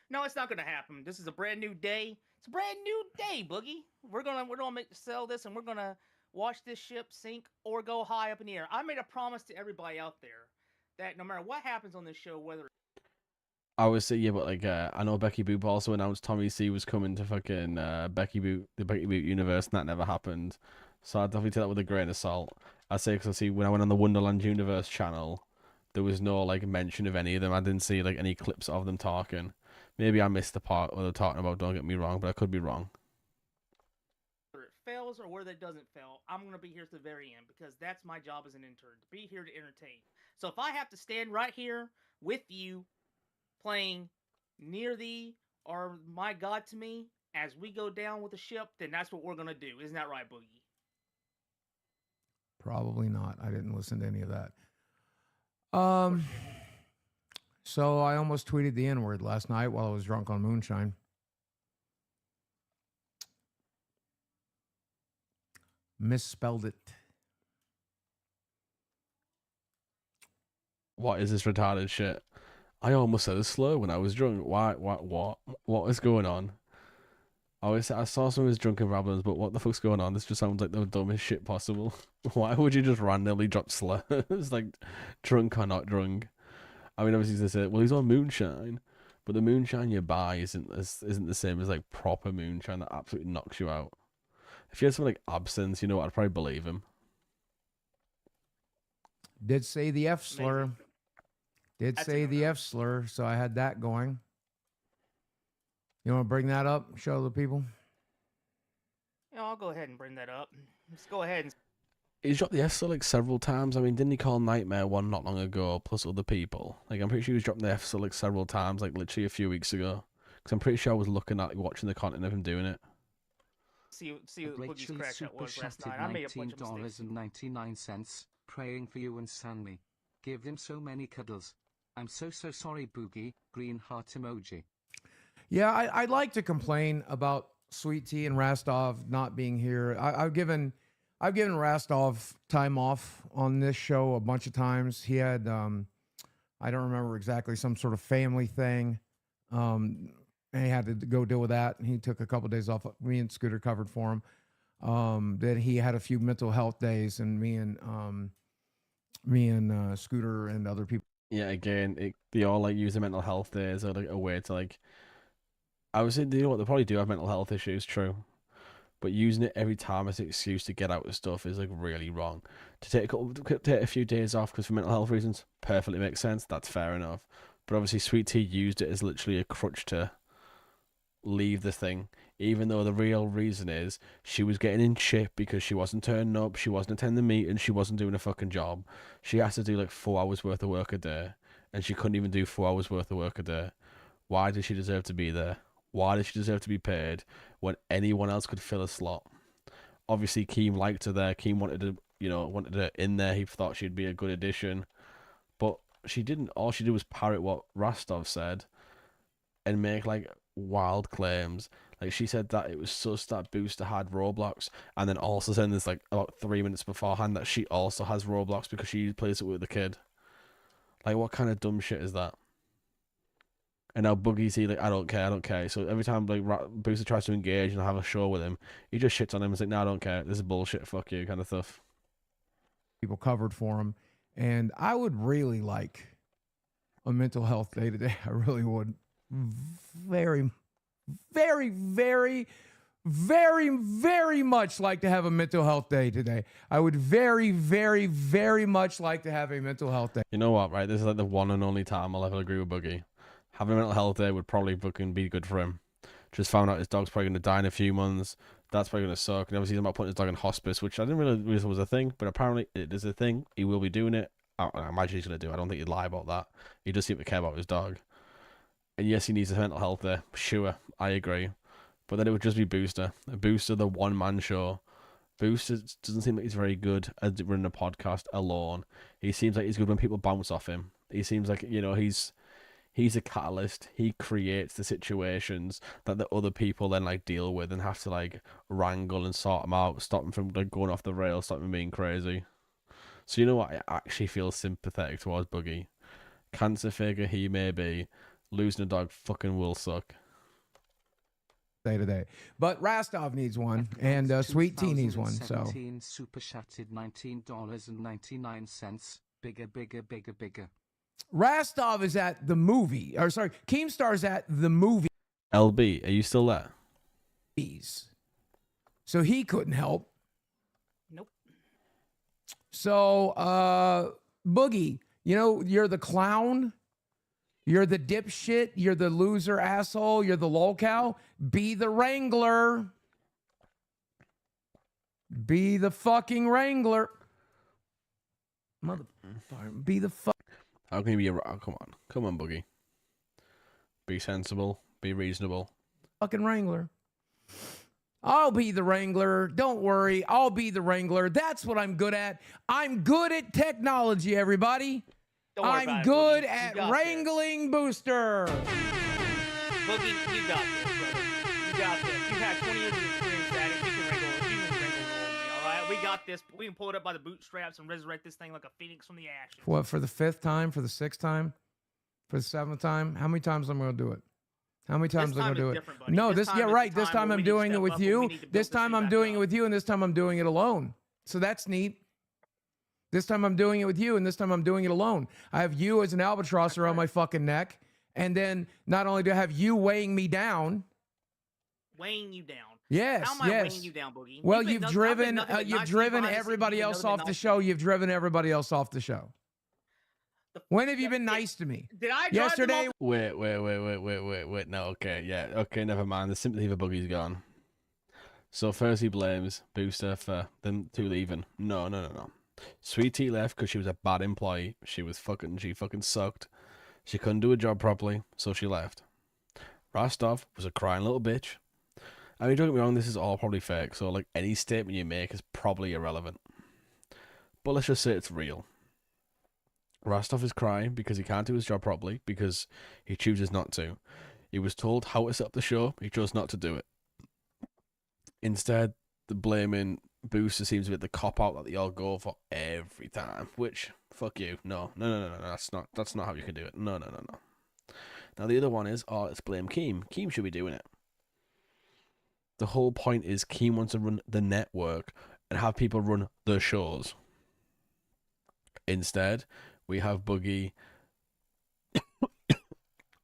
No, it's not gonna happen. This is a brand new day. It's a brand new day, Boogie. We're gonna sell this, and we're gonna watch this ship sink or go high up in the air. I made a promise to everybody out there that no matter what happens on this show, whether I would say yeah, but like I know Becky Boop also announced Tommy C was coming to fucking the Becky Boop universe, and that never happened. So I'd definitely take that with a grain of salt. I say because I see when I went on the Wonderland Universe channel, there was no like mention of any of them. I didn't see like any clips of them talking. Maybe I missed the part where they're talking about, don't get me wrong, but I could be wrong. whether it fails or whether it doesn't fail, I'm going to be here to the very end because that's my job as an intern, to be here to entertain. So if I have to stand right here with you playing Near Thee or My God to Me, as we go down with the ship, then that's what we're gonna do. Isn't that right, Boogie? Probably not. I didn't listen to any of that. So I almost tweeted the N-word last night while I was drunk on moonshine. Misspelled it. What is this retarded shit? I almost said a slur when I was drunk. Why? What is going on? I saw some of his drunken ramblings, but what the fuck's going on? This just sounds like the dumbest shit possible. Why would you just randomly drop slurs? Like, drunk or not drunk? I mean, obviously they say, well, he's on moonshine, but the moonshine you buy isn't the same as like proper moonshine that absolutely knocks you out. If you had something like absinthe, you know what, I'd probably believe him. Did say the F slur. Did That's say the F slur, so I had that going. You want to bring that up? Show the people. Yeah, I'll go ahead and bring that up. Let's go ahead and. He's dropped the F slur like several times. I mean, didn't he call Nightmare one not long ago, plus other people? Like, I'm pretty sure he was dropping the F slur like several times, like literally a few weeks ago. Because I'm pretty sure I was looking at, watching the content of him doing it. See what Boogie's crash out was last night. I made a bunch of mistakes. $19.99, praying for you and Sammy. Give them so many cuddles. I'm so sorry, Boogie. Green heart emoji. Yeah, I'd like to complain about Sweet Tea and Rastov not being here. I've given Rastov time off on this show a bunch of times. He had I don't remember exactly, some sort of family thing. And he had to go deal with that. And he took a couple of days off. Me and Scooter covered for him. Then he had a few mental health days, and me and Scooter and other people. Yeah, again, they all like use the mental health day as a way to like. I would say, you know what, they probably do have mental health issues, true. But using it every time as an excuse to get out of stuff is like really wrong. To take a few days off because for mental health reasons, perfectly makes sense. That's fair enough. But obviously, Sweet Tea used it as literally a crutch to leave the thing, even though the real reason is she was getting in shit because she wasn't turning up, she wasn't attending the meeting, she wasn't doing a fucking job. She has to do like 4 hours worth of work a day, and she couldn't even do 4 hours worth of work a day. Why did she deserve to be there? Why did she deserve to be paid when anyone else could fill a slot? Obviously, Keem liked her there. Keem wanted her in there. He thought she'd be a good addition, but she didn't. All she did was parrot what Rastov said and make like wild claims. Like, she said that it was sus that Booster had Roblox, and then also saying this like about 3 minutes beforehand that she also has Roblox because she plays it with the kid. Like, what kind of dumb shit is that? And now Boogie's like, I don't care. So every time like Booster tries to engage and have a show with him, he just shits on him and is like, no, I don't care. This is bullshit. Fuck you, kind of stuff. People covered for him, and I would really like a mental health day today. I really would. Very, very, very, very, very much like to have a mental health day today. I would very, very, very much like to have a mental health day. You know what, right? This is like the one and only time I'll ever agree with Boogie. Having a mental health day would probably fucking be good for him. Just found out his dog's probably going to die in a few months. That's probably going to suck. And obviously he's about putting his dog in hospice, which I didn't really realize was a thing, but apparently it is a thing. He will be doing it. I imagine he's going to do it. I don't think he'd lie about that. He does seem to care about his dog. And yes, he needs a mental health day. Sure, I agree. But then it would just be Booster. Booster, the one-man show. Booster doesn't seem like he's very good at running a podcast alone. He seems like he's good when people bounce off him. He seems like, he's a catalyst. He creates the situations that the other people then like deal with and have to like wrangle and sort them out, stop them from like going off the rails, stop them from being crazy. So you know what? I actually feel sympathetic towards Boogie. Cancer figure he may be, losing a dog fucking will suck. Day today, but Rastov needs one, and Sweet Tea needs one. So super chatted $19.99. Bigger. Rastov is at the movie, or sorry, Keemstar's at the movie. LB, are you still there? So he couldn't help. Nope. So, Boogie, you're the clown. You're the dipshit. You're the loser asshole. You're the lolcow. Be the wrangler. Be the fucking wrangler. Motherfucker. Be the fuck. How can you be a... Oh, come on, Boogie. Be sensible. Be reasonable. Fucking wrangler. I'll be the wrangler. Don't worry. I'll be the wrangler. That's what I'm good at. I'm good at technology, everybody. I'm good at wrangling Booster. Boogie, you got this, brother. You got this. You've had 20 years of experience at it. You can wrangle me, all right? We got this. We can pull it up by the bootstraps and resurrect this thing like a phoenix from the ashes. What, for the 5th time? For the 6th time? For the 7th time? How many times am I going to do it? How many times am I going to do it? No, this time I'm doing it with you. This time I'm doing it with you, and this time I'm doing it alone. So that's neat. This time I'm doing it with you, and this time I'm doing it alone. I have you as an albatross around my fucking neck, and then not only do I have you weighing me down. Weighing you down. Yes, How am I weighing you down, Boogie? Well, you've driven everybody else off the show. You've driven everybody else off the show. When have you been nice to me? Did I drive yesterday? Wait. No, okay, yeah, okay, never mind. The sympathy for Boogie's gone. So first he blames Booster for them two leaving. No. Sweet Tea left because she was a bad employee. She fucking sucked. She couldn't do a job properly, so she left. Rostov was a crying little bitch. I mean, don't get me wrong, this is all probably fake, so like any statement you make is probably irrelevant. But let's just say it's real. Rostov is crying because he can't do his job properly because he chooses not to. He was told how to set up the show, he chose not to do it. Instead, the blaming Booster seems to be the cop-out that they all go for every time, which, fuck you. No, that's not how you can do it. No. Now the other one is, let's blame Keem. Keem should be doing it. The whole point is Keem wants to run the network and have people run the shows. Instead, we have Boogie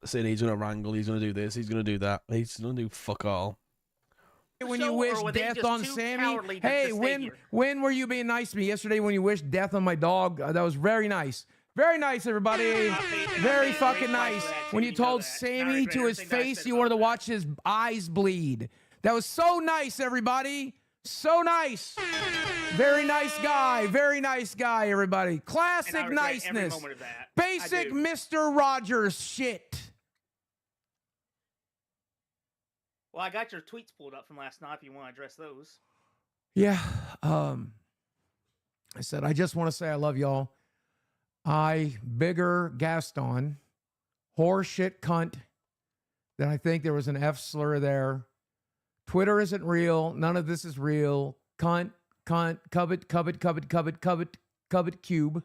saying he's going to wrangle, he's going to do this, he's going to do that. He's going to do fuck all. When you wish death on Sammy, hey, when were you being nice to me? Yesterday when you wished death on my dog, that was very nice. Very nice, everybody. Very fucking nice. When you told Sammy to his face you wanted to watch his eyes bleed. That was so nice, everybody. So nice. Very nice guy. Very nice guy, everybody. Classic niceness. Basic Mr. Rogers shit. Well, I got your tweets pulled up from last night if you want to address those. Yeah. I said, I just want to say I love y'all. Bigger Gaston, horseshit cunt, that I think there was an F slur there. Twitter isn't real. None of this is real. Cunt, covet, cube.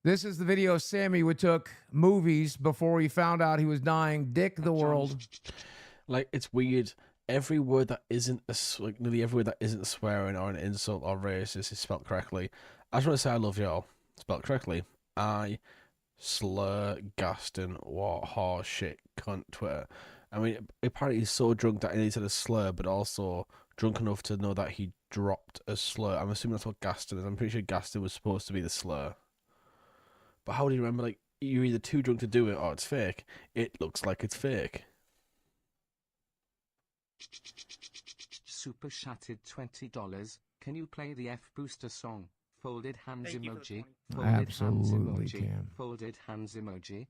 This is the video Sammy would took movies before he found out he was dying. Dick the world. Like, it's weird. Every word that isn't nearly every word that isn't swearing or an insult or racist is spelled correctly. I just want to say I love y'all. Spelled correctly. I slur Gaston what horse shit cunt Twitter. I mean, apparently he's so drunk that he said a slur, but also drunk enough to know that he dropped a slur. I'm assuming that's what Gaston is. I'm pretty sure Gaston was supposed to be the slur. But how do you remember? Like, you're either too drunk to do it or it's fake. It looks like it's fake. Super chatted $20. Can you play the F Booster song? Folded hands emoji. Absolutely can. Folded hands emoji.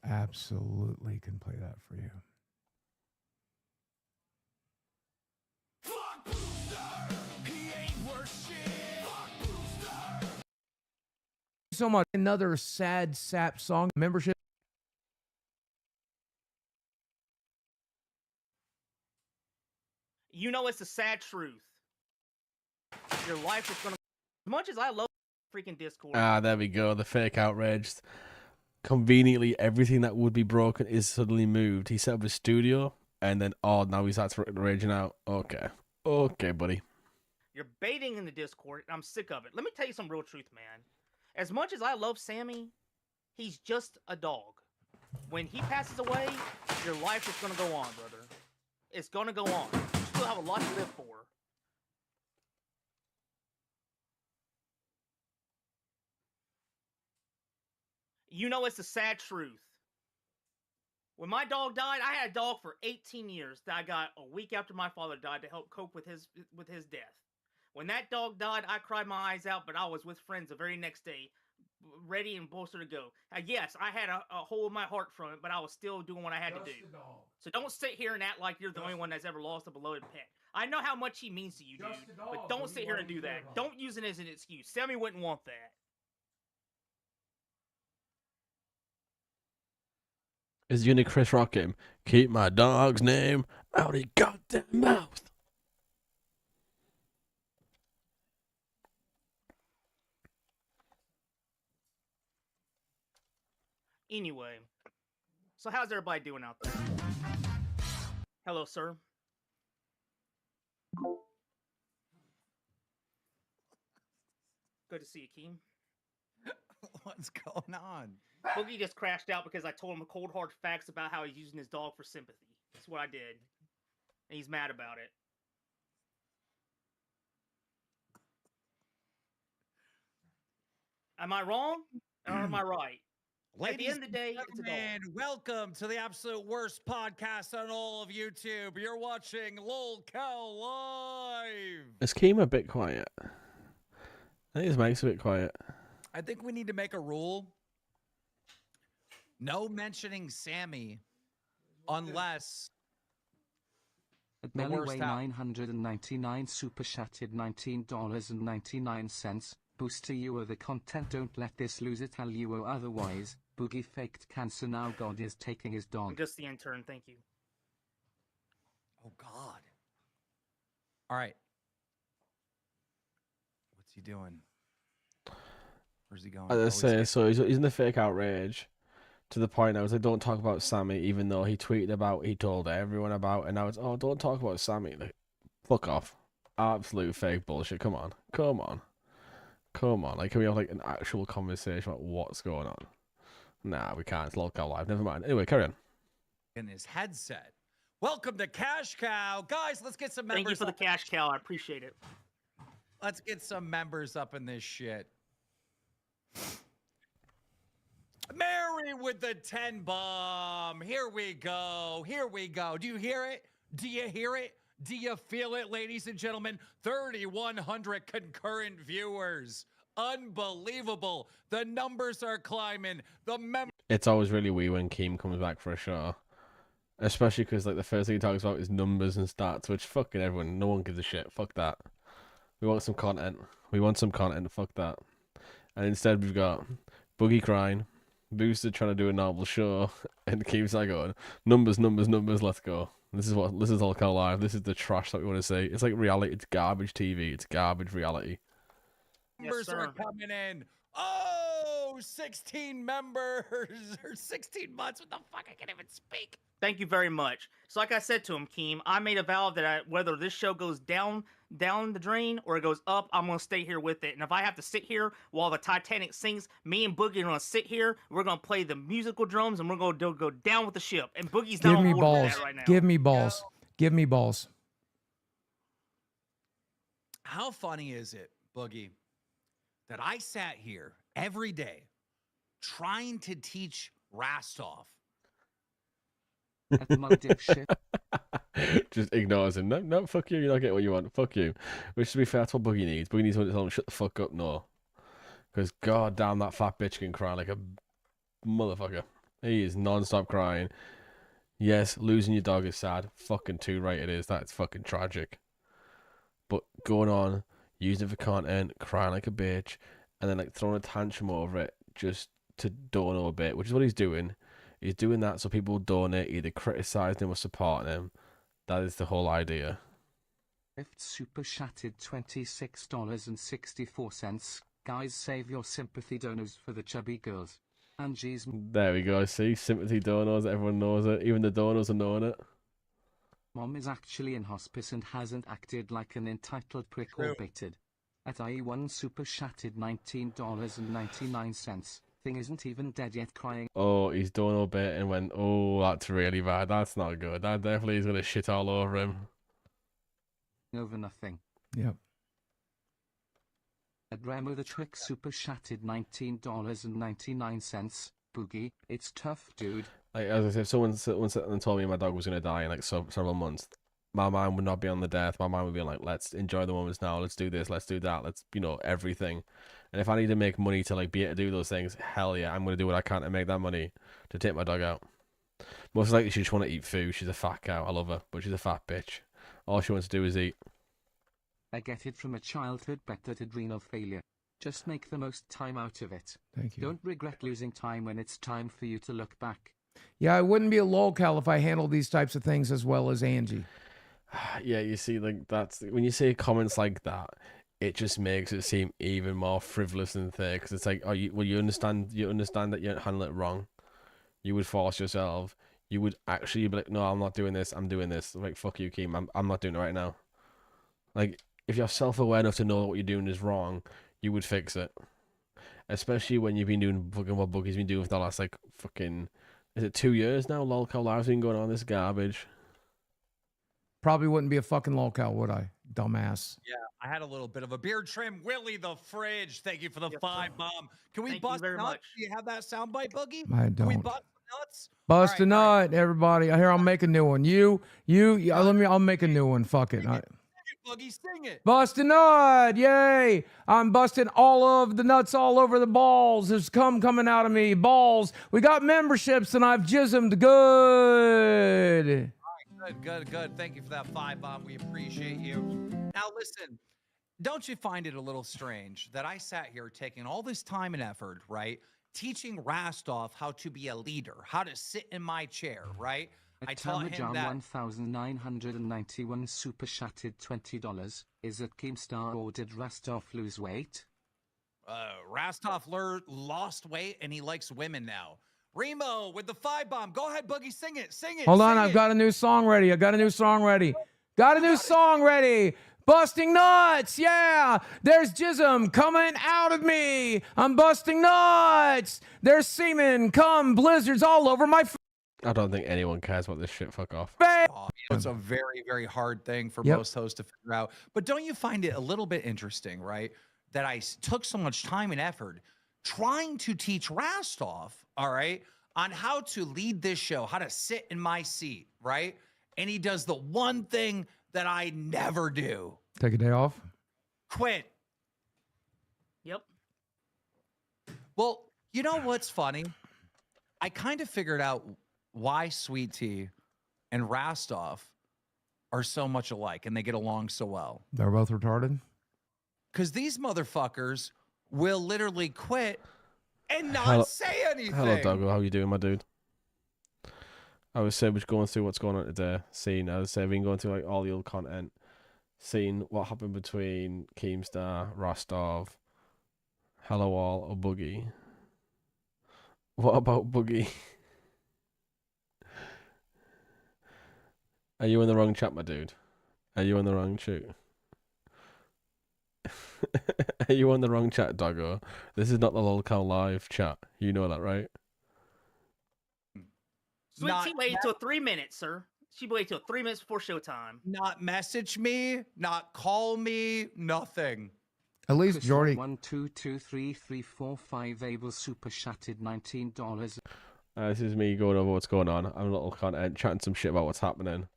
Absolutely can play that for you. Fuck Booster! He ain't worth shit! Fuck Booster! So much. Another sad sap song. Membership. You know it's the sad truth. Your life is gonna. As much as I love freaking Discord. There we go. The fake outrage. Conveniently, everything that would be broken is suddenly moved. He set up a studio, and then now he's raging out. Okay, buddy. You're baiting in the Discord, and I'm sick of it. Let me tell you some real truth, man. As much as I love Sammy, he's just a dog. When he passes away, your life is gonna go on, brother. It's gonna go on. You still have a lot to live for. You know it's the sad truth. When my dog died, I had a dog for 18 years that I got a week after my father died to help cope with his death. When that dog died, I cried my eyes out, but I was with friends the very next day ready and bolster to go. Yes, I had a hole in my heart from it, but I was still doing what I had to do. So don't sit here and act like you're the only one that's ever lost a beloved pet. I know how much he means to you, dude, but don't sit here and do that. Don't use it as an excuse. Sammy wouldn't want that. Is Uni Chris Rock him? Keep my dog's name out of your goddamn mouth. Anyway, so how's everybody doing out there? Hello, sir. Good to see you, Keem. What's going on? Boogie just crashed out because I told him cold hard facts about how he's using his dog for sympathy. That's what I did. And he's mad about it. Am I wrong? Or am I right? At the end of the day, it's a dog. Welcome to the absolute worst podcast on all of YouTube. You're watching Lolcow Live. Is Keem a bit quiet? I think his mic's a bit quiet. I think we need to make a rule. No mentioning Sammy unless at Mellyway 999 super chatted $19.99. Booster, you are the content. Don't let this loser tell you otherwise. Boogie faked cancer. Now God is taking his dog. I'm just the intern. Thank you. Oh God. All right. What's he doing? Where's he going? As I say, so he's in the fake outrage to the point I was like, don't talk about Sammy, even though he tweeted about, he told everyone about, and now it's, oh, don't talk about Sammy. Like, fuck off. Absolute fake bullshit. Come on. Come on. Come on. Like, can we have like an actual conversation about what's going on? Nah, we can't. It's Lolcow Live. Never mind. Anyway, carry on. In his headset. Welcome to Cash Cow. Guys, let's get some members. Thank you for the Cash Cow. I appreciate it. Let's get some members up in this shit. Mary with the 10 bomb. Here we go. Here we go. Do you hear it? Do you hear it? Do you feel it, ladies and gentlemen? 3,100 concurrent viewers. Unbelievable. The numbers are climbing. It's always really weird when Keem comes back for a show. Especially because like the first thing he talks about is numbers and stats, which fucking everyone, no one gives a shit. Fuck that. We want some content. We want some content. Fuck that. And instead we've got Boogie crying, Booster trying to do a normal show, and Keem's like going, numbers, numbers, numbers, let's go. This is Lolcow Live. This is the trash that we want to see. It's like reality. It's garbage TV. It's garbage reality. Members are coming in. Oh, 16 members or 16 months. What the fuck? I can't even speak. Thank you very much. So like I said to him, Keem, I made a vow that whether this show goes down the drain or it goes up, I'm going to stay here with it. And if I have to sit here while the Titanic sinks, me and Boogie are going to sit here. We're going to play the musical drums and we're going to go down with the ship. And Boogie's not on board with that right now. Give me balls. Give me balls. How funny is it, Boogie, that I sat here every day trying to teach Rastov. Just ignores him. No, fuck you. You're not getting what you want. Fuck you. Which, to be fair, that's what Boogie needs. Boogie needs to tell him, shut the fuck up, no. Because, god damn, that fat bitch can cry like a motherfucker. He is non-stop crying. Yes, losing your dog is sad. Fucking too right it is. That's fucking tragic. But going on, using it for content, crying like a bitch, and then like throwing a tantrum over it just to donate a bit, which is what he's doing. He's doing that so people will donate, either criticizing him or supporting him. That is the whole idea. Super chatted $26.64. Guys, save your sympathy donors for the chubby girls. Angie's. There we go. See, sympathy donors. Everyone knows it. Even the donors are knowing it. Mom is actually in hospice and hasn't acted like an entitled prick or baited. At IE1 super chatted $19.99. Thing isn't even dead yet crying. Oh, he's done a bit and went, oh, that's really bad. That's not good. That definitely is going to shit all over him. Over nothing. Yep. At Remo the Trick super chatted $19.99. Boogie, it's tough, dude. Like, as I said, if someone sat and told me my dog was going to die in like several months, my mind would not be on the death. My mind would be like, let's enjoy the moments now. Let's do this. Let's do that. Let's, everything. And if I need to make money to like be able to do those things, hell yeah, I'm gonna do what I can to make that money to take my dog out. Most likely she just want to eat food. She's a fat cow. I love her, but she's a fat bitch. All she wants to do is eat. I get it from a childhood better adrenal failure. Just make the most time out of it. Thank you. Don't regret losing time when it's time for you to look back. Yeah, I wouldn't be a lolcow if I handled these types of things as well as Angie. Yeah, you see, like that's when you say comments like that, it just makes it seem even more frivolous and thick. Because it's like, oh, you understand that you handle it wrong. You would force yourself. You would actually be like, no, I'm not doing this. I'm doing this. Like, fuck you, Keem. I'm not doing it right now. Like, if you're self-aware enough to know what you're doing is wrong, you would fix it. Especially when you've been doing fucking what Boogie's been doing for the last like fucking, is it 2 years now? Lolcow Live's been going on this garbage. Probably wouldn't be a fucking lolcow, would I? Dumbass. Yeah, I had a little bit of a beard trim. Willie the Fridge, thank you for the 5 bomb. Can we bust nuts? Do you have that soundbite, Boogie? I Can we don't. bust nuts? Bust a nut, everybody. Here, I'll make a new one. I'll make a new one. Fuck it. Boogie, sing it. Bust a nut, yay! I'm busting all of the nuts all over the balls. There's coming out of me, balls. We got memberships and I've jismed good. Good. Thank you for that 5 bomb. We appreciate you. Now listen, don't you find it a little strange that I sat here taking all this time and effort, right? Teaching Rastov how to be a leader, how to sit in my chair, right? I taught him that. 1991 super chatted $20. Is it Keemstar or did Rastov lose weight? Rastov lost weight and he likes women now. Remo with the 5 bomb. Go ahead, Boogie. Sing it. Hold on, I've got a new song ready. Busting nuts, yeah. There's jism coming out of me. I'm busting nuts. There's semen, blizzards all over my I don't think anyone cares about this shit. Fuck off. It's a very, very hard thing for most hosts to figure out. But don't you find it a little bit interesting, right? That I took so much time and effort trying to teach Rastov, all right, on how to lead this show, how to sit in my seat, right? And he does the one thing that I never do. Take a day off. Quit. Yep. Well, you know what's funny? I kind of figured out why Sweet Tea and Rastov are so much alike and they get along so well. They're both retarded? Because these motherfuckers will literally quit and not say anything. Hello, Doggo. How you doing, my dude? I was saying, we're going through what's going on today. Seeing, as I said, we've been going through like all the old content. Seeing what happened between Keemstar, Rastov, Hello All, or Boogie. What about Boogie? Are you in the wrong chat, my dude? Are you in the wrong chat? Are you on the wrong chat, Doggo? This is not the Lolcow Live chat. You know that, right? Sweet Tea waited till 3 minutes, sir. She waited till 3 minutes before showtime. Not message me, not call me, nothing. At least Jordy. 1 2 2 3 3 4 5 Abel super chatted $19. This is me going over what's going on. I'm a little content, chatting some shit about what's happening,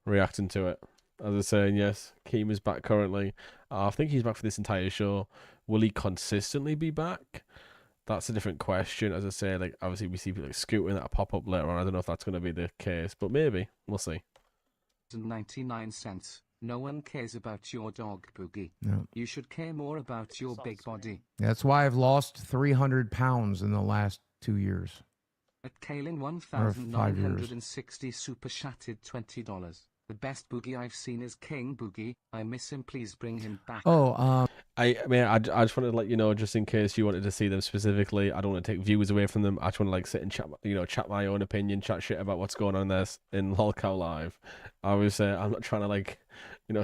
reacting to it. As I was saying, yes, Keem is back currently. I think he's back for this entire show. Will he consistently be back? That's a different question. As I say, like obviously we see people like scooting that pop up later on. I don't know if that's going to be the case, but maybe we'll see. 99 cents. No one cares about your dog, Boogie. No. You should care more about your big body. That's why I've lost 300 pounds in the last 2 years. At Kaelin 1960 super chatted $20. The best Boogie I've seen is King Boogie. I miss him. Please bring him back. I mean, I just wanted to let you know, just in case you wanted to see them specifically. I don't want to take viewers away from them. I just want to like sit and chat, chat my own opinion, chat shit about what's going on there in Lolcow Live. I was I'm not trying to like,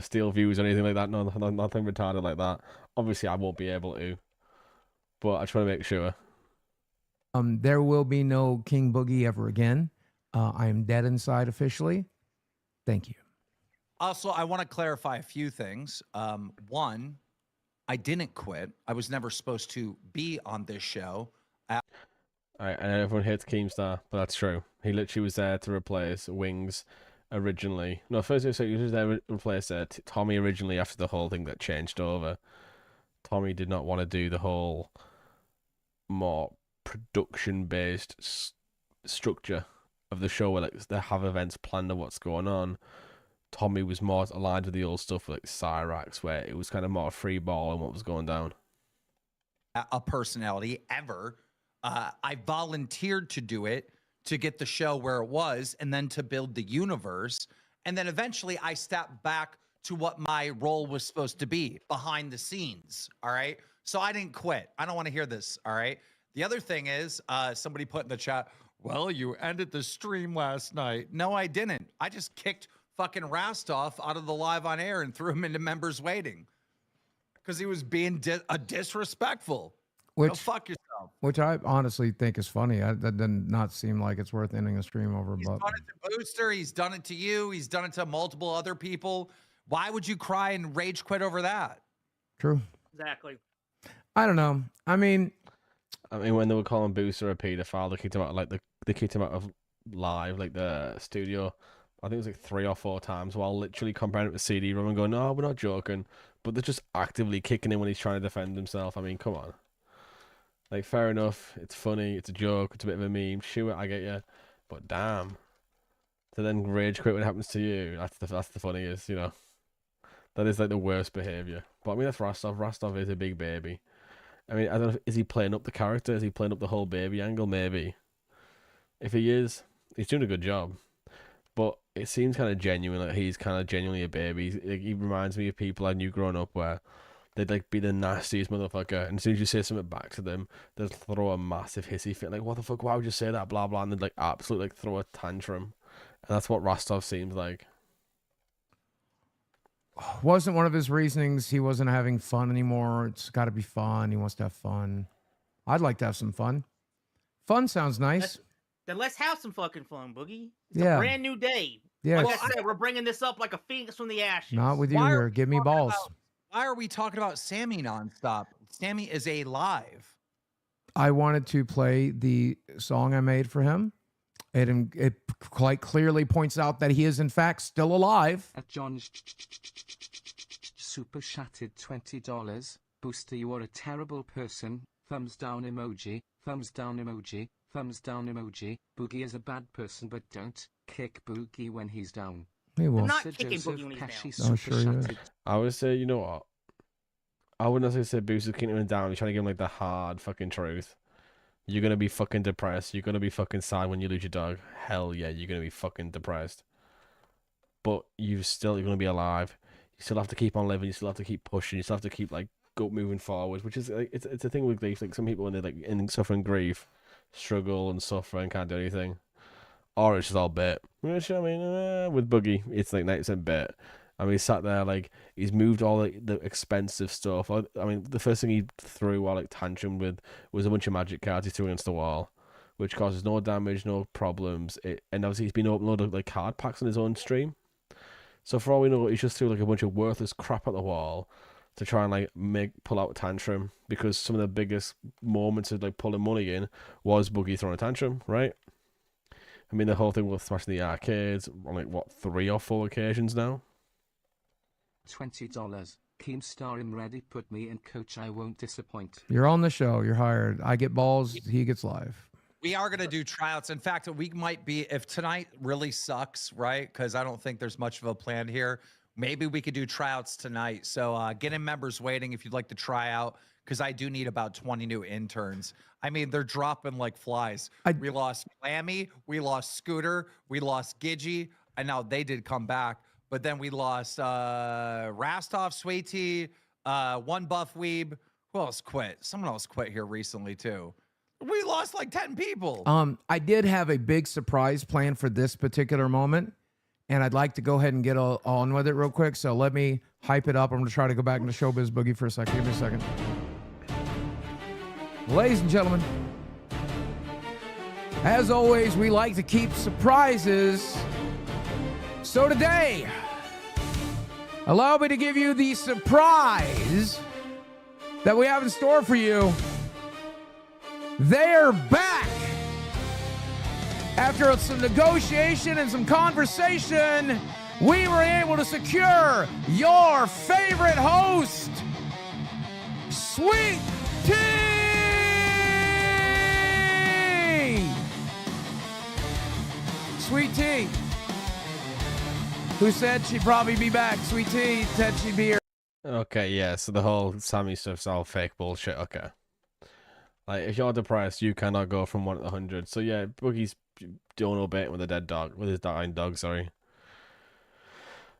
steal views or anything like that. No, nothing retarded like that. Obviously, I won't be able to, but I just want to make sure. There will be no King Boogie ever again. I am dead inside officially. Thank you. Also, I want to clarify a few things. One, I didn't quit. I was never supposed to be on this show. All right, and everyone hates Keemstar, but that's true. He literally was there to replace Wings originally. No, first he was there to replace Tommy originally after the whole thing that changed over. Tommy did not want to do the whole more production-based structure of the show where like they have events planned of what's going on. Tommy was more aligned with the old stuff like Cyrax, where it was kind of more free ball and what was going down. A personality ever. I volunteered to do it to get the show where it was and then to build the universe. And then eventually I stepped back to what my role was supposed to be behind the scenes. All right. So I didn't quit. I don't want to hear this. All right. The other thing is somebody put in the chat, well, you ended the stream last night. No, I didn't. I just kicked fucking Rastov out of the live on air and threw him into members waiting because he was being disrespectful. Go fuck yourself. Which I honestly think is funny. That did not seem like it's worth ending a stream over. He's done it to Booster. He's done it to you. He's done it to multiple other people. Why would you cry and rage quit over that? True. Exactly. I don't know. I mean, when they were calling Booster a paedophile, they kicked him out they kicked him out of live, like the studio. I think it was like 3 or 4 times while literally comparing it with CD-ROM and going, no, we're not joking. But they're just actively kicking him when he's trying to defend himself. I mean, come on. Like, fair enough. It's funny. It's a joke. It's a bit of a meme. Shoot it, I get you. But damn. To then rage quit when it happens to you, that's the funniest, you know. That is like the worst behavior. But I mean, that's Rastov. Rastov is a big baby. I mean, I don't know, is he playing up the character? Is he playing up the whole baby angle? Maybe. If he is, he's doing a good job. But it seems kind of genuine, like he's kind of genuinely a baby. He reminds me of people I knew growing up where they'd like be the nastiest motherfucker, and as soon as you say something back to them, they'll throw a massive hissy fit, like, what the fuck, why would you say that, blah blah, and they'd like absolutely like throw a tantrum. And that's what Rastov seems like. Wasn't one of his reasonings he wasn't having fun anymore? It's got to be fun. He wants to have fun. I'd like to have some fun. Fun sounds nice. Then let's have some fucking fun, Boogie. It's Yeah. a brand new day. Yeah. Like I said, we're bringing this up like a phoenix from the ashes. Not with you here. Give me balls. Why are we talking about Sammy nonstop? Sammy is alive. I wanted to play the song I made for him. It quite clearly points out that he is in fact still alive. At John's super chatted $20. Booster, you are a terrible person. Thumbs down emoji. Thumbs down emoji. Thumbs down emoji. Boogie is a bad person, but don't kick Boogie when he's down. He will. I'm not kicking Boogie when he's down. Oh, sure he is. I would say, you know what? I wouldn't necessarily say Booster's kicking him down. He's trying to give him like the hard fucking truth. You're gonna be fucking depressed. You're gonna be fucking sad when you lose your dog. Hell yeah, you're gonna be fucking depressed. But you're gonna be alive. You still have to keep on living. You still have to keep pushing. You still have to keep like moving forward. Which is like it's a thing with grief. Like some people when they're like in suffering grief, struggle and suffer and can't do anything, or it's just all bit. Which I mean, with Boogie, it's like 90% bit. I mean, he sat there like he's moved all the expensive stuff. I mean, the first thing he threw while like tantrum with was a bunch of magic cards he threw against the wall, which causes no damage, no problems. And obviously he's been opening a load of like card packs on his own stream. So for all we know, he's just threw like a bunch of worthless crap at the wall to try and like pull out a tantrum, because some of the biggest moments of like pulling money in was Boogie throwing a tantrum, right? I mean, the whole thing with smashing the arcades on like what 3 or 4 occasions now. $20. Keemstar, I'm ready. Put me in, coach. I won't disappoint. You're on the show. You're hired. I get balls. He gets live. We are going to do tryouts. In fact, we might be, if tonight really sucks, right? Because I don't think there's much of a plan here. Maybe we could do tryouts tonight. So get in members waiting if you'd like to try out, because I do need about 20 new interns. I mean, they're dropping like flies. We lost Clammy. We lost Scooter. We lost Gidgy. And now they did come back. But then we lost Rastov, Sweetie, one Buff Weeb. Who else quit? Someone else quit here recently, too. We lost like 10 people. I did have a big surprise plan for this particular moment, and I'd like to go ahead and get on with it real quick. So let me hype it up. I'm going to try to go back into Showbiz Boogie for a second. Give me a second. Ladies and gentlemen, as always, we like to keep surprises. So today, allow me to give you the surprise that we have in store for you. They're back. After some negotiation and some conversation, we were able to secure your favorite host, Sweet Tea! Sweet Tea. Who said she'd probably be back? Sweet Tea said she'd be here. Okay, yeah, so the whole Sammy stuff's all fake bullshit. Okay. Like, if you're depressed, you cannot go from 1 to 100. So yeah, Boogie's doing a bit with a dead dog, with his dying dog, sorry.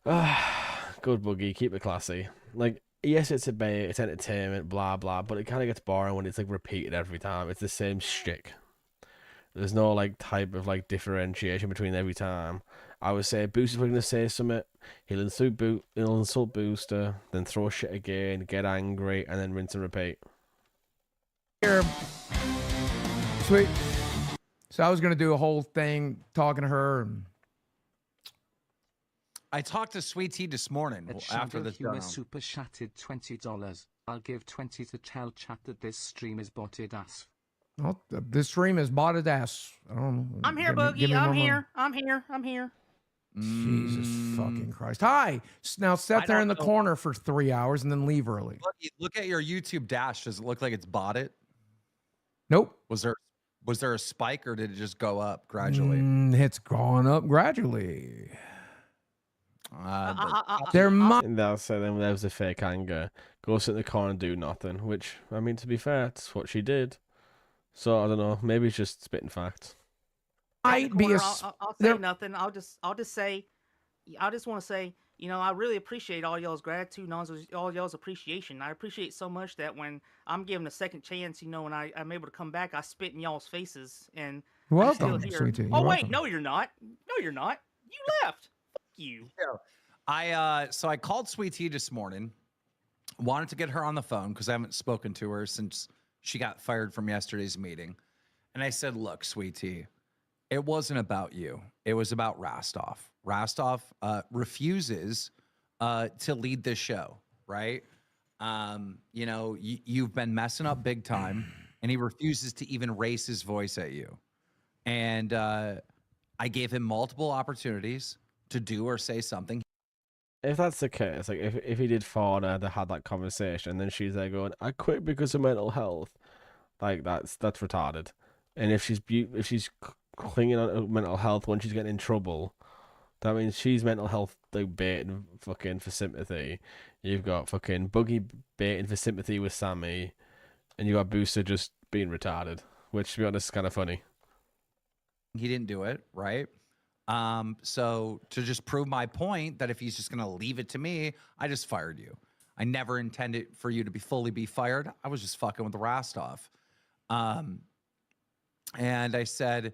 Good Boogie, keep it classy. Like, yes, it's a bait, it's entertainment, blah blah, but it kind of gets boring when it's like repeated every time. It's the same shtick. There's no like type of like differentiation between every time. I would say Booster's probably gonna say something. He'll insult Booster, then throw shit again, get angry, and then rinse and repeat. Here. Sweet. So I was gonna do a whole thing talking to her. And I talked to Sweet Tea this morning after the Humor super chatted $20. I'll give 20 to tell chat that this stream is botted ass. well, this stream is botted ass. I don't know. I'm here, Give me Boogie. more I'm money. here. I'm here. I'm here. Jesus fucking Christ. Hi. Now sit there in the corner for 3 hours and then leave early. Look at your YouTube dash. Does it look like it's botted? Nope. Was there a spike or did it just go up gradually? It's gone up gradually. There might. So then there was a fake anger. Go sit in the corner and do nothing. Which, I mean, to be fair, that's what she did. So I don't know. Maybe it's just spitting facts. Might be a. I'll say nothing. I'll just say, I just want to say, you know, I really appreciate all y'all's gratitude and all y'all's appreciation. I appreciate so much that when I'm given a second chance, you know, when I'm able to come back, I spit in y'all's faces and You're I'm still welcome, here. Sweet Tea. You're Oh wait, welcome. no, you're not. No, you're not. You left. Fuck you. So I called Sweet Tea this morning. Wanted to get her on the phone because I haven't spoken to her since she got fired from yesterday's meeting. And I said, look, Sweet Tea, it wasn't about you. It was about Rostov. Rostov refuses to lead this show, right? You know, you've been messing up big time, and he refuses to even raise his voice at you. And I gave him multiple opportunities to do or say something. If that's the case, like if he did phone her, they had that conversation, and then she's there going, "I quit because of mental health," like that's retarded. And if she's clinging on to mental health when she's getting in trouble, that means she's mental health like baiting fucking for sympathy. You've got fucking Boogie baiting for sympathy with Sammy, and you got Booster just being retarded, which to be honest is kind of funny. He didn't do it, right? So to just prove my point that if he's just gonna leave it to me, I just fired you. I never intended for you to fully be fired. I was just fucking with Rostov. And I said,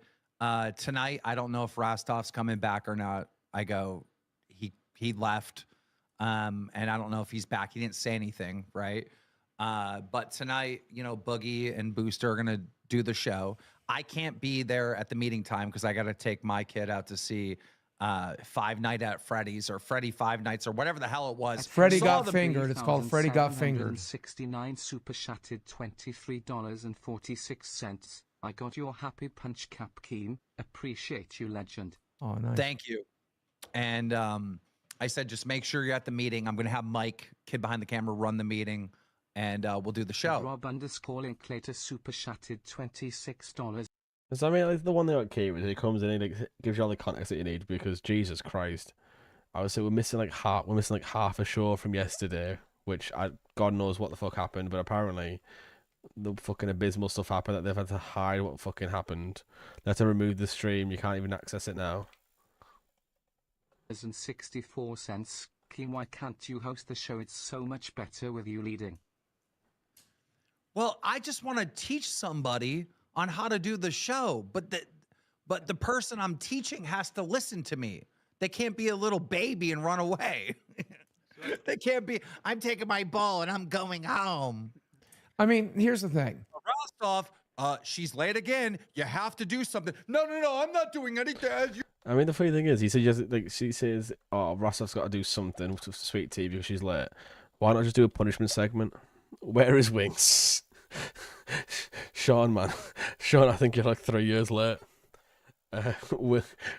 tonight, I don't know if Rostov's coming back or not. I go, he left. And I don't know if he's back. He didn't say anything, right? But tonight, you know, Boogie and Booster are gonna do the show. I can't be there at the meeting time because I got to take my kid out to see Five Nights at Freddy's or Freddy Five Nights or whatever the hell it was. Freddy Got Fingered. It's called Freddy Got Fingered. 69 super chatted $23.46. I got your happy punch cap, Keen. Appreciate you, legend. Oh, nice. Thank you. And I said, just make sure you're at the meeting. I'm going to have Mike, kid behind the camera, run the meeting, and we'll do the show. Rob_Linklater super chatted $26. So I mean, like the one thing about Kate is he comes in and like, gives you all the context that you need because Jesus Christ, I would say we're missing like half a show from yesterday, which God knows what the fuck happened, but apparently the fucking abysmal stuff happened that they've had to hide what fucking happened. They had to remove the stream. You can't even access it now. And 64 cents. Keen, why can't you host the show? It's so much better with you leading. Well, I just want to teach somebody on how to do the show, but the person I'm teaching has to listen to me. They can't be a little baby and run away. They can't be, I'm taking my ball and I'm going home. I mean, here's the thing. Rostov, she's late again. You have to do something. No, I'm not doing anything. I mean, the funny thing is, he suggests, like, she says, "Oh, Rostov's got to do something with Sweet Tea because she's late. Why not just do a punishment segment? Where is Wings?" Sean, man, Sean, I think you're like 3 years late.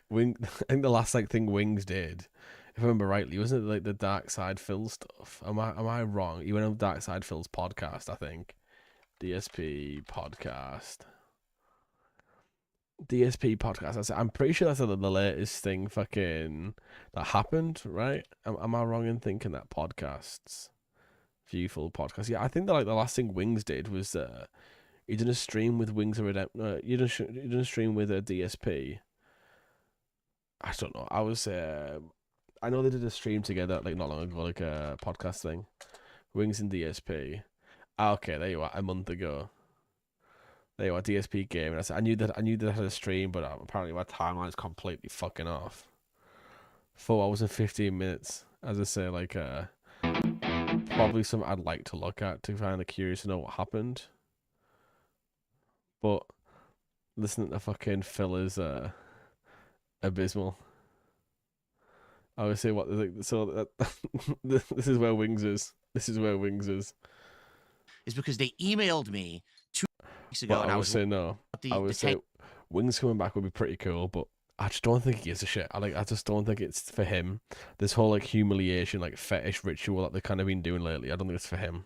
Wing, I think the last thing Wings did if I remember rightly, wasn't it like the Dark Side Phil stuff? Am I wrong? You went on Dark Side Phil's podcast, I think. DSP podcast. I'm pretty sure that's the latest thing fucking that happened, right? Am I wrong in thinking that podcasts, Viewful podcast? Yeah, I think that like the last thing Wings did was he did a stream with Wings of Redemption. You did a stream with a DSP. I don't know. I know they did a stream together like not long ago, like a podcast thing. Wings and DSP. Okay, there you are. A month ago. There you are, DSP game. And I knew that I had a stream, but apparently my timeline is completely fucking off. 4 hours and 15 minutes. As I say, like probably something I'd like to look at to find curious to know what happened. But listening to fucking Phil is abysmal. I would say what so this is where Wings is. This is where Wings is. Is because they emailed me 2 weeks ago, Well, and I would say no. I would say Wings coming back would be pretty cool, but I just don't think he gives a shit. I just don't think it's for him. This whole like humiliation, like fetish ritual that they've kind of been doing lately, I don't think it's for him.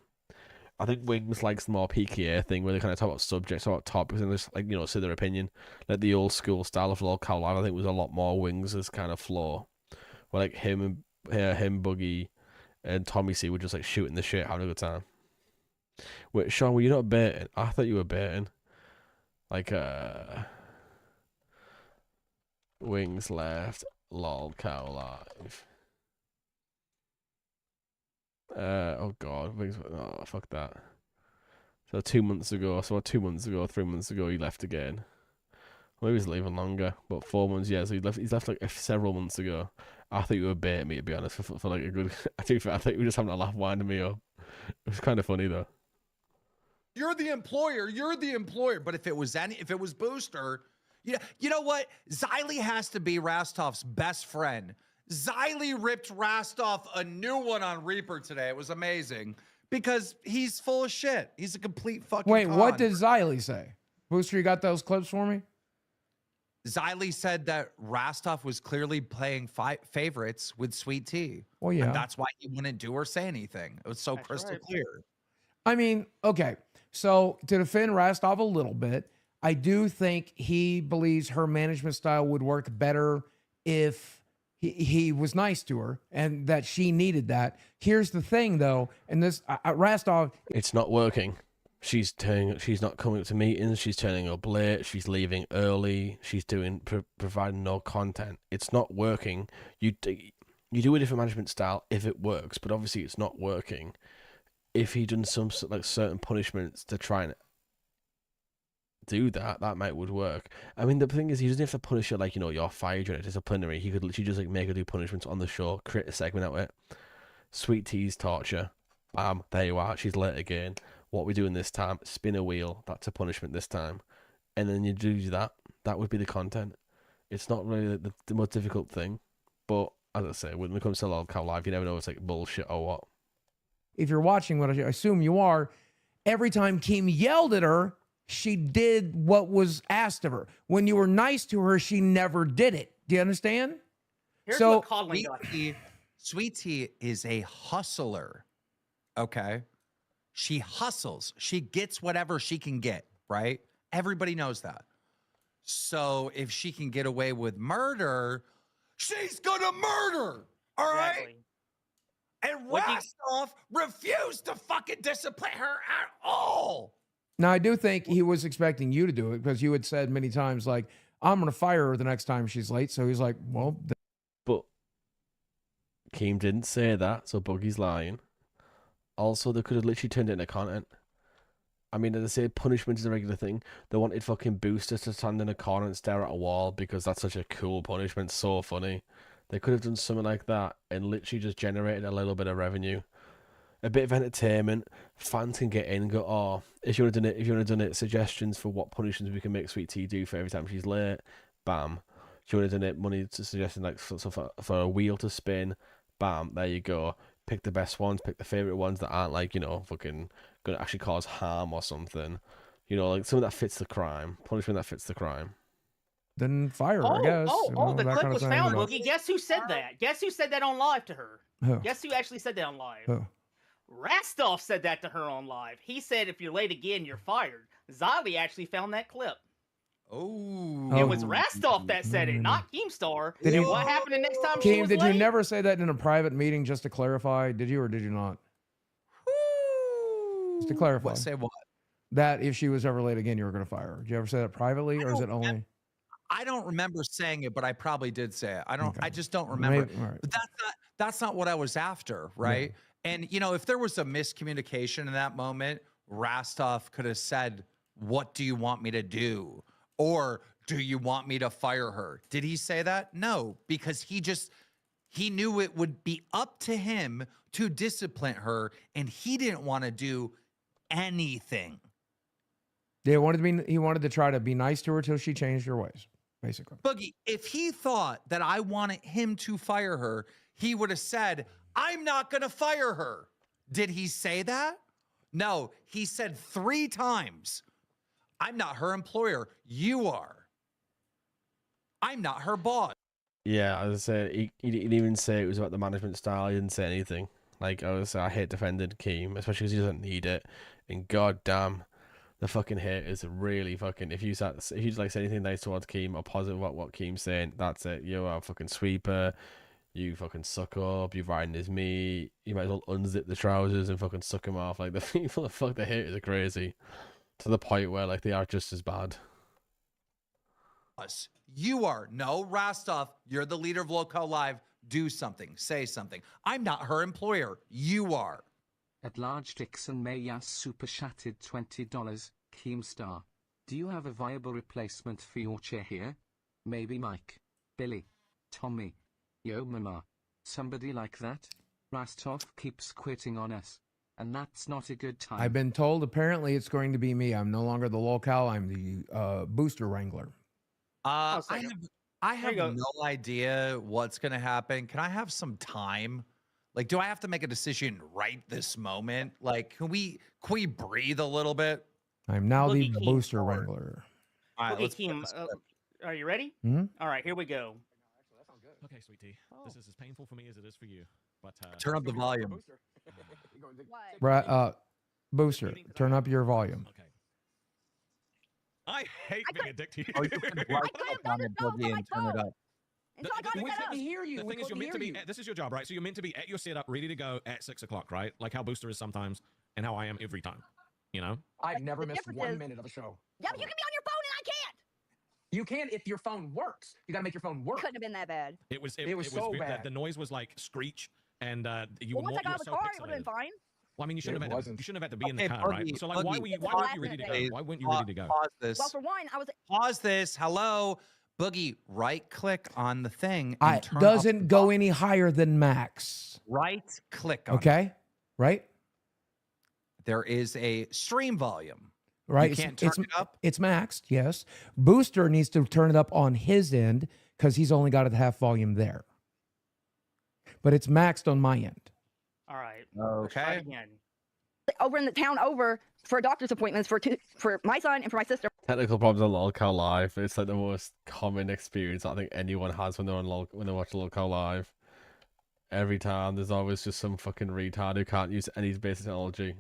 I think Wings likes the more PKA thing where they kind of talk about subjects, talk about topics, and just like say their opinion. Like the old school style of Lolcow Live, I think was a lot more Wings' kind of floor. Where like him, Boogie, and Tommy C were just like shooting the shit, having a good time. Wait, Sean, were you not baiting? I thought you were baiting. Like Wings left, Lolcow Live. Oh god, Wings. Oh fuck that. So 2 months ago, 3 months ago, he left again. Maybe he's leaving longer, but 4 months. Yeah, so he's left like several months ago. I thought you were baiting me, to be honest, for like a good. I think you were just having a laugh, winding me up. It was kind of funny though. You're the employer. But if it was Booster, you know what? Xylee has to be Rastov's best friend. Xylee ripped Rastov a new one on Reaper today. It was amazing because he's full of shit. He's a complete fucking Wait, con. what did Xylee say? Booster, you got those clips for me? Xylee said that Rastov was clearly playing favorites with Sweet Tea. Well, yeah. And that's why he wouldn't do or say anything. It was so crystal clear. I mean, okay. So to defend Rastov a little bit, I do think he believes her management style would work better if he was nice to her and that she needed that. Here's the thing, though, and this Rastov. It's not working. She's not coming to meetings. She's turning up late. She's leaving early. She's providing no content. It's not working. You do a different management style if it works, but obviously it's not working. If he done some like certain punishments to try and do that might would work. I mean, the thing is, he doesn't have to punish her like you're fired, you're in a disciplinary. He could literally just like make her do punishments on the show, create a segment out of it. Sweet Tea's torture. Bam, there you are. She's late again. What we doing this time? Spin a wheel. That's a punishment this time. And then you do that. That would be the content. It's not really the most difficult thing. But, as I say, when it comes to Lolcow Live, you never know if it's like bullshit or what. If you're watching, what I assume you are, every time Kim yelled at her, she did what was asked of her. When you were nice to her, she never did it. Do you understand? Here's so, what coddling does. Sweet Tea is a hustler. Okay? She hustles. She gets whatever she can get, right? Everybody knows that. So if she can get away with murder, she's gonna murder. All right? And Rostov refused to fucking discipline her at all. Now, I do think he was expecting you to do it because you had said many times, like, I'm going to fire her the next time she's late. So he's like, well. But Keem didn't say that, so Boogie's lying. Also, they could have literally turned it into content. I mean, as I say, punishment is a regular thing. They wanted fucking boosters to stand in a corner and stare at a wall because that's such a cool punishment. So funny. They could have done something like that and literally just generated a little bit of revenue. A bit of entertainment. Fans can get in and go, oh, if you want to done it, suggestions for what punishments we can make Sweet Tea do for every time she's late. Bam. If you want to done it, money to suggesting like for a wheel to spin. Bam. There you go. Pick the best ones. Pick the favorite ones that aren't like, fucking going to actually cause harm or something. Like something that fits the crime. Punishment that fits the crime. then fire her, I guess. you know, The that clip kind of was thing, found, you know. Boogie. Guess who said that? Guess who said that on live to her? Who? Guess who actually said that on live? Who? Rastov said that to her on live. He said, if you're late again, you're fired. Zali actually found that clip. Oh. It was Rastov that said it, not Keemstar. Did And he- what happened the next time she Keem, was did late? you never say that in a private meeting just to clarify? Did you or did you not? Just to clarify. Say what? That if she was ever late again, you were going to fire her. Did you ever say that privately, or is it only? I don't remember saying it, but I probably did say it. I just don't remember. Maybe- all right. But that's not what I was after, right? And you know, if there was a miscommunication in that moment, Rastov could have said, "What do you want me to do?" Or "Do you want me to fire her?" Did he say that? No, because he knew it would be up to him to discipline her, and he didn't want to do anything. Yeah, he wanted to try to be nice to her till she changed her ways, basically. Boogie, if he thought that I wanted him to fire her, he would have said, "I'm not going to fire her." Did he say that? No, he said 3 times, "I'm not her employer. You are. I'm not her boss." Yeah, as I said, he didn't even say it was about the management style. He didn't say anything. Like, I hate defending Keem, especially because he doesn't need it. And goddamn, the fucking hate is really fucking. If you say anything nice towards Keem or positive about what Keem's saying, that's it. You are a fucking sweeper. You fucking suck up. You're riding his meat. You might as well unzip the trousers and fucking suck him off. Like, the people that fuck the haters are crazy, to the point where like they are just as bad. You are. No, Rastov, you're the leader of Lolcow Live. Do something. Say something. I'm not her employer. You are. At large Dixon Mayas super chatted $20. Keemstar. Do you have a viable replacement for your chair here? Maybe Mike, Billy, Tommy, Yo Mama. Somebody like that? Rastov keeps quitting on us. And that's not a good time. I've been told apparently it's going to be me. I'm no longer the Lolcow. I'm the booster wrangler. I have no idea what's going to happen. Can I have some time? Like, do I have to make a decision right this moment? Like, can we breathe a little bit? I'm now the Keem, booster wrangler. All right, let's Keem, are you ready? Mm-hmm. All right, here we go. Okay, sweetie. This is as painful for me as it is for you. But turn up the volume. Booster, turn up your volume. Okay. I hate being a dick to you. Oh, you can right click on it, Boogie, and turn it up. The thing is, you're meant to be. This is your job, right? So you're meant to be at your setup, ready to go at 6 o'clock, right? Like how Booster is sometimes, and how I am every time. You know. I've never missed 1 minute of a show. Yeah, but you can be on your phone and I can't. You can if your phone works. You got to make your phone work. Couldn't have been that bad. It was so bad. The noise was like screech, and you Well, were once I more, got you out were of the so car, it would have been pixelated. fine. Well, I mean, you shouldn't have had to be in the Okay, car, right? Boogie, So like, why Boogie, weren't you ready to go? Dave, Why weren't you ready to go? Pause this. Well, for one, I was. Pause this. Hello, Boogie. Right click on the thing. It doesn't go any higher than max. Right click on Okay, right? There is a stream volume. Right. You can't turn it up. It's maxed, yes. Booster needs to turn it up on his end because he's only got it half volume there. But it's maxed on my end. All right. Okay. Again. Over in the town over for doctor's appointments for my son and for my sister. Technical problems on Lolcow Live. It's like the most common experience I think anyone has when they're on when they watch Lolcow Live. Every time there's always just some fucking retard who can't use any basic technology.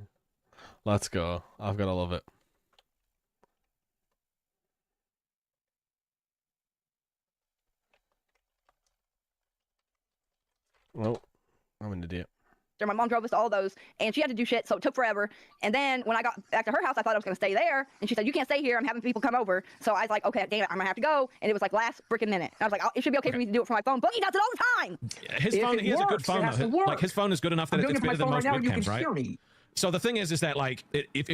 Let's go. I've gotta love it. Well, I'm an idiot. My mom drove us to all those, and she had to do shit, so it took forever. And then when I got back to her house, I thought I was going to stay there, and she said, "You can't stay here. I'm having people come over." So I was like, "Okay, damn it, I'm gonna have to go." And it was like last freaking minute. And I was like, "It should be okay for me to do it from my phone." Boogie does it all the time. His phone, he has a good phone though. Like his phone is good enough that it's better than most webcams, right? So the thing is that like, if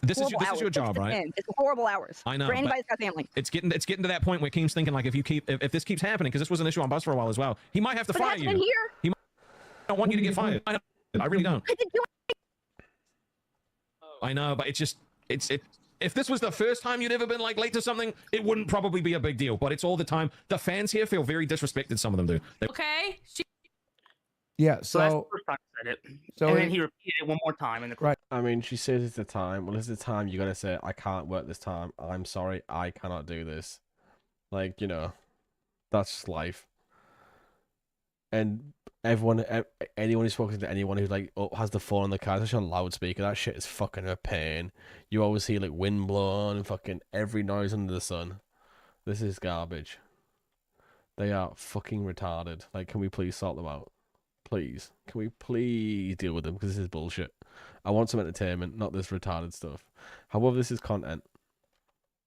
this is your job, right? It's horrible hours. I know. For anybody that's got family. It's getting to that point where Keem's thinking like, if this keeps happening, because this was an issue on Buzz for a while as well, he might have to fire you. He might don't want you to get fired. I really don't. I know, but it's if this was the first time you'd ever been like late to something, it wouldn't probably be a big deal. But it's all the time. The fans here feel very disrespected. Some of them do. Okay. Yeah. So that's the So first time I said it. So and then it- he repeated it one more time in the right. I mean, she says it's the time. Well, it's the time you gotta say, I can't work this time. I'm sorry, I cannot do this. Like, you know, that's just life. And anyone who's spoken to anyone who's like has the phone on the car, especially on loudspeaker, that shit is fucking a pain. You always hear like wind blowing and fucking every noise under the sun. This is garbage. They are fucking retarded. Like, can we please sort them out? Please. Can we please deal with them? Because this is bullshit. I want some entertainment, not this retarded stuff. However, this is content.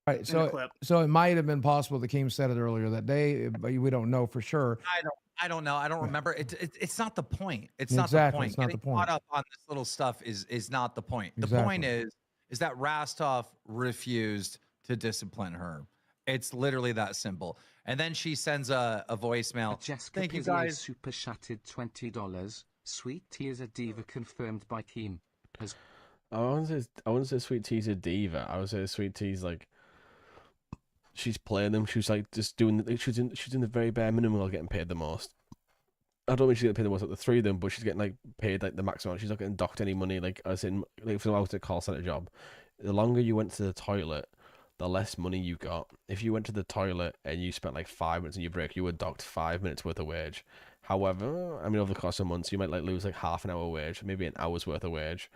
Right. So it might have been possible that Keem said it earlier that day, but we don't know for sure. I don't know. I don't remember. It's not the point. It's Yeah, not the exactly, point. it's not Getting the point. caught up on this little stuff is not the point. The point Exactly. is that Rastov refused to discipline her. It's literally that simple. And then she sends a voicemail. Jessica Thank you Pizzier guys. super chatted $20. Sweet Tea is a diva confirmed by Keem. Has I wouldn't say Sweet Tea's a diva. I would say Sweet Tea's like she's playing them. She's like just doing. She's in the very bare minimum while getting paid the most. I don't mean she's getting paid the most at the three of them, but she's getting like paid like the maximum. She's not getting docked any money. Like as in, like for a call center job, the longer you went to the toilet, the less money you got. If you went to the toilet and you spent like 5 minutes in your break, you were docked 5 minutes worth of wage. However, I mean over the course of months, you might like lose like half an hour wage, maybe an hour's worth of wage.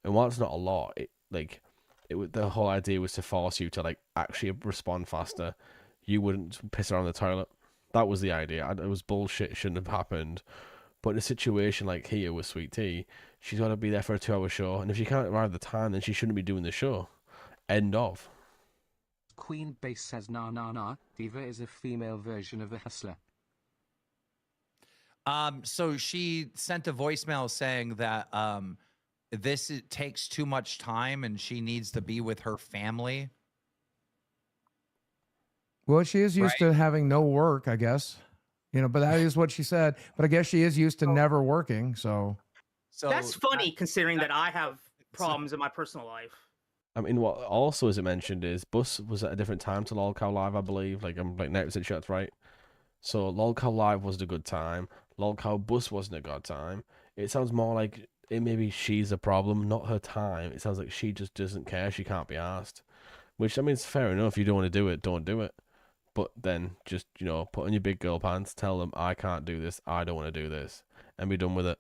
And while it's not a lot, the whole idea was to force you to like actually respond faster. You wouldn't piss around the toilet. That was the idea. It was bullshit. It shouldn't have happened. But in a situation like here with Sweet Tea, she's got to be there for a 2-hour show. And if she can't arrive at the time, then she shouldn't be doing the show. End of. Queen Base says nah. Diva is a female version of a hustler. So she sent a voicemail saying that it takes too much time and she needs to be with her family. Well, she is used to having no work, I guess. You know, but that is what she said. But I guess she is used to never working. So that's funny considering that I have problems in my personal life. I mean, what also isn't mentioned is Bus was at a different time to Lolcow Live, I believe. Like, I'm like 90% sure that's right. So Lolcow Live wasn't a good time. Lolcow Bus wasn't a good time. It sounds more like maybe she's a problem, not her time. It sounds like she just doesn't care. She can't be asked. Which, I mean, it's fair enough. You don't want to do it, don't do it. But then just, you know, put on your big girl pants, tell them, I can't do this, I don't want to do this, and be done with it.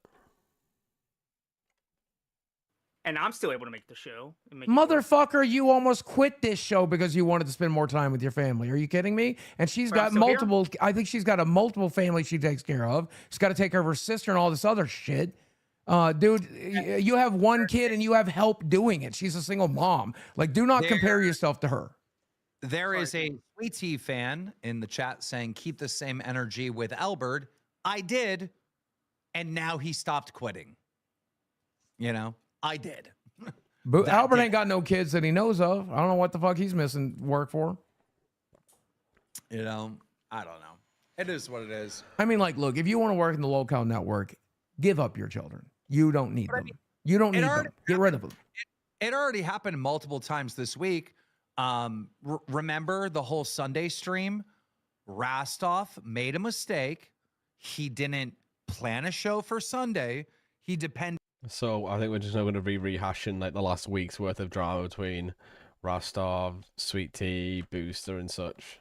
And I'm still able to make the show. motherfucker, you almost quit this show because you wanted to spend more time with your family. Are you kidding me? And she's got multiple, I think she's got a multiple family she takes care of. She's got to take care of her sister and all this other shit. Dude, you have one kid and you have help doing it. She's a single mom. Like, do not compare yourself to her. There is a Sweet Tea fan in the chat saying, keep the same energy with Albert. I did. And now he stopped quitting. You know, I did. But Albert ain't got no kids that he knows of. I don't know what the fuck he's missing work for. You know, I don't know. It is what it is. I mean, like, look, if you want to work in the Lolcow network, give up your children. You don't need them. You don't need them. Get rid of them. It already happened multiple times this week. Remember the whole Sunday stream? Rastov made a mistake. He didn't plan a show for Sunday. He depended. So I think we're just not going to be rehashing like the last week's worth of drama between Rastov, Sweet Tea, Booster, and such.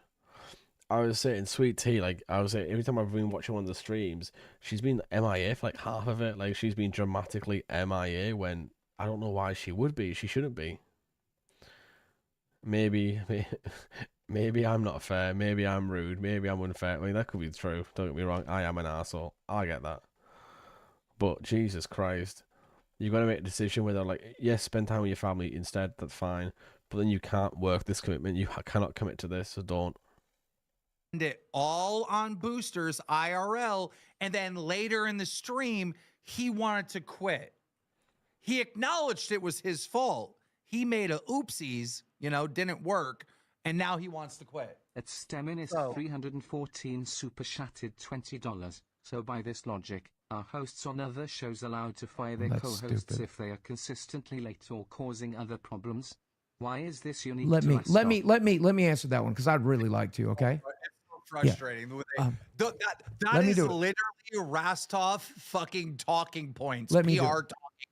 I was saying Sweet Tea, like I was saying, every time I've been watching one of the streams, she's been MIA for like half of it. Like she's been dramatically MIA when I don't know why she would be. She shouldn't be. Maybe I'm not fair. Maybe I'm rude. Maybe I'm unfair. I mean, that could be true. Don't get me wrong. I am an asshole. I get that. But Jesus Christ, you've got to make a decision whether, like, yes, spend time with your family instead. That's fine. But then you can't work this commitment. You cannot commit to this, so don't. It all on Boosters IRL, and then later in the stream, he wanted to quit. He acknowledged it was his fault. He made a oopsies, you know, didn't work, and now he wants to quit. At Stemmin is 314 super chatted $20. So by this logic, are hosts on other shows allowed to fire their co-hosts if they are consistently late or causing other problems? Why is this unique? Let me answer that one because I'd really like to. Okay. Frustrating. Yeah. That is literally Rastov fucking talking points. PR talking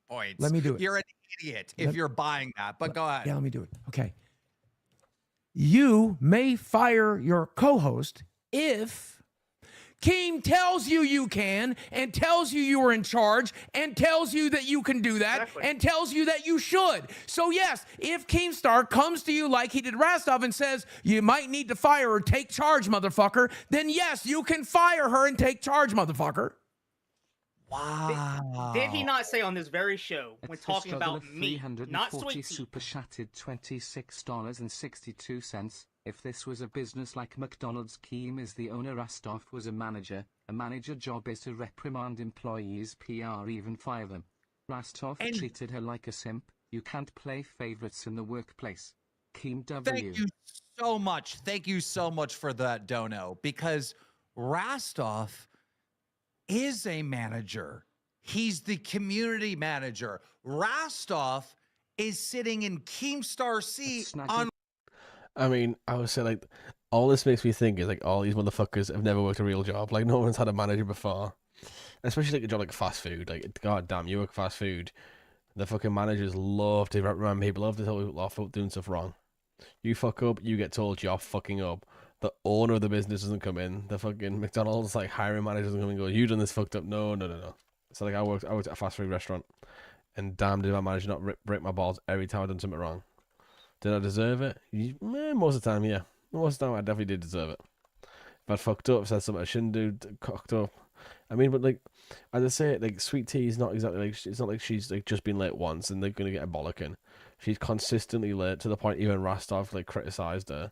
points. Let me do it. You're an idiot if you're buying that, but go ahead. Yeah, let me do it. Okay. you may fire your co-host if Keem tells you you can, and tells you you are in charge, and tells you that you can do that, and tells you that you should. So yes, if Keemstar comes to you like he did Rastov and says, you might need to fire her, take charge, motherfucker, then yes, you can fire her and take charge, motherfucker. Wow. Did he not say on this very show, when talking Struggle about of me, not 340 Sweet Tea? super chatted $26.62. If this was a business like McDonald's, Keem is the owner, Rastov was a manager. A manager job is to reprimand employees, PR, even fire them. Rastov treated her like a simp. You can't play favorites in the workplace. Keem W. Thank you so much. Thank you so much for that, Dono, because Rastov is a manager. He's the community manager. Rastov is sitting in Keemstar seat on. I mean, I would say, like, all this makes me think is, like, all these motherfuckers have never worked a real job. Like, no one's had a manager before. Especially, like, a job like fast food. Like, god damn, you work fast food. The fucking managers love to reprimand people, love to tell people off for doing stuff wrong. You fuck up, you get told you're fucking up. The owner of the business doesn't come in. The fucking McDonald's, like, hiring manager doesn't come and go, you done this fucked up. No. So, like, I worked at a fast food restaurant. And damn, did my manager not break my balls every time I done something wrong. Did I deserve it? Most of the time, yeah. Most of the time, I definitely did deserve it. If I'd fucked up, said something I shouldn't do, cocked up. I mean, but, like, as I say, like, Sweet Tea is not exactly like, it's not like she's, like, just been late once and they're going to get a bollocking. She's consistently late to the point even Rastov, like, criticised her.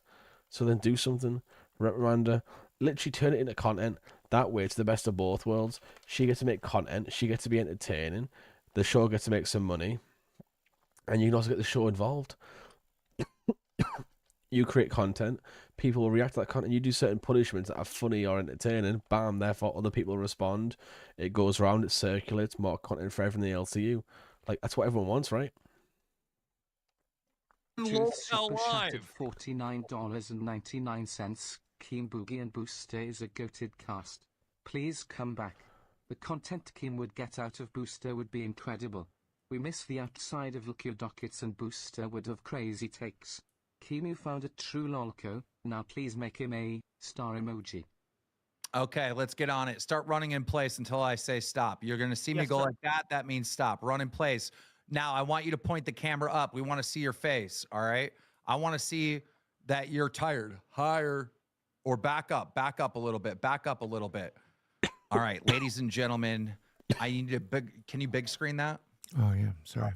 So then do something. Reprimand her. Literally turn it into content. That way, it's the best of both worlds. She gets to make content. She gets to be entertaining. The show gets to make some money. And you can also get the show involved. You create content, people will react to that content. You do certain punishments that are funny or entertaining, bam, therefore other people respond. It goes around, it circulates, more content for everything else to you. Like, that's what everyone wants, right? Super chatted $49.99. Keem, Boogie and Booster is a goated cast. Please come back. The content Keem would get out of Booster would be incredible. We miss the outside of Lolcow dockets, and Booster would have crazy takes. Keem, you found a true Lolcow. Now please make him a star emoji. Okay, let's get on it. Start running in place until I say stop. You're going to see me go like that. That means stop. Run in place. Now, I want you to point the camera up. We want to see your face, all right? I want to see that you're tired. Higher. Or back up a little bit. Back up a little bit. All right, ladies and gentlemen, I need to can you big screen that? Oh, yeah. Sorry.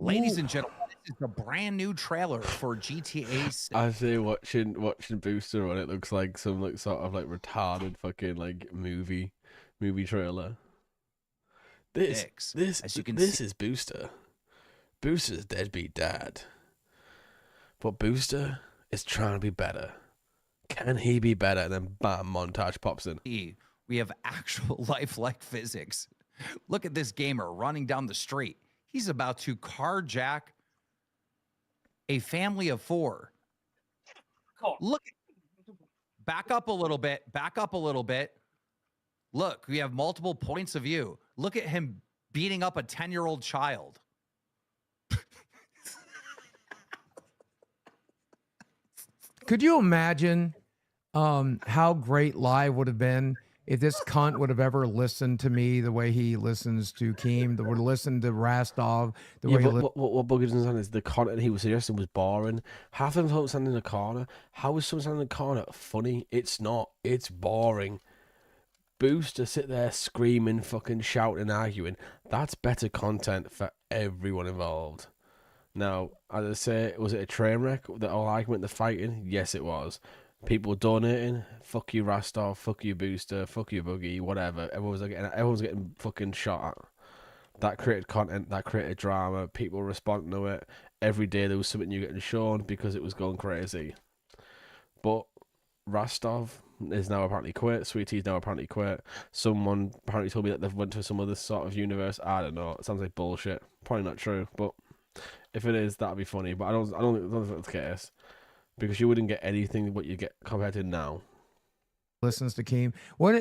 Ladies and gentlemen, this is a brand new trailer for GTA 6. I say watching Booster on it looks like some like sort of like retarded fucking like movie trailer. This is Booster. Booster's deadbeat dad. But Booster is trying to be better. Can he be better? And then bam, montage pops in. We have actual life like physics. Look at this gamer running down the street. He's about to carjack a family of 4. Look, back up a little bit. Back up a little bit. Look, we have multiple points of view. Look at him beating up a 10-year-old child. Could you imagine how great live would have been if this cunt would have ever listened to me the way he listens to Keem, that would listen to Rastov, the way what Buggy doesn't understand is the content he was suggesting was boring. Half of them standing in the corner. How is someone standing in the corner funny? It's not. It's boring. Booster sit there screaming, fucking shouting, arguing. That's better content for everyone involved. Now, as I say, was it a train wreck? The whole argument, the fighting? Yes, it was. People donating, fuck you Rastov, fuck you Booster, fuck you Boogie, whatever. Everyone's getting fucking shot at. That created content, that created drama, people responding to it. Every day there was something new getting shown because it was going crazy. But Rastov is now apparently quit, Sweet Tea's now apparently quit. Someone apparently told me that they've went to some other sort of universe. I don't know, it sounds like bullshit. Probably not true, but if it is, that'd be funny. But I don't think that's the case. Because you wouldn't get anything what you get compared to now. listens to Keem.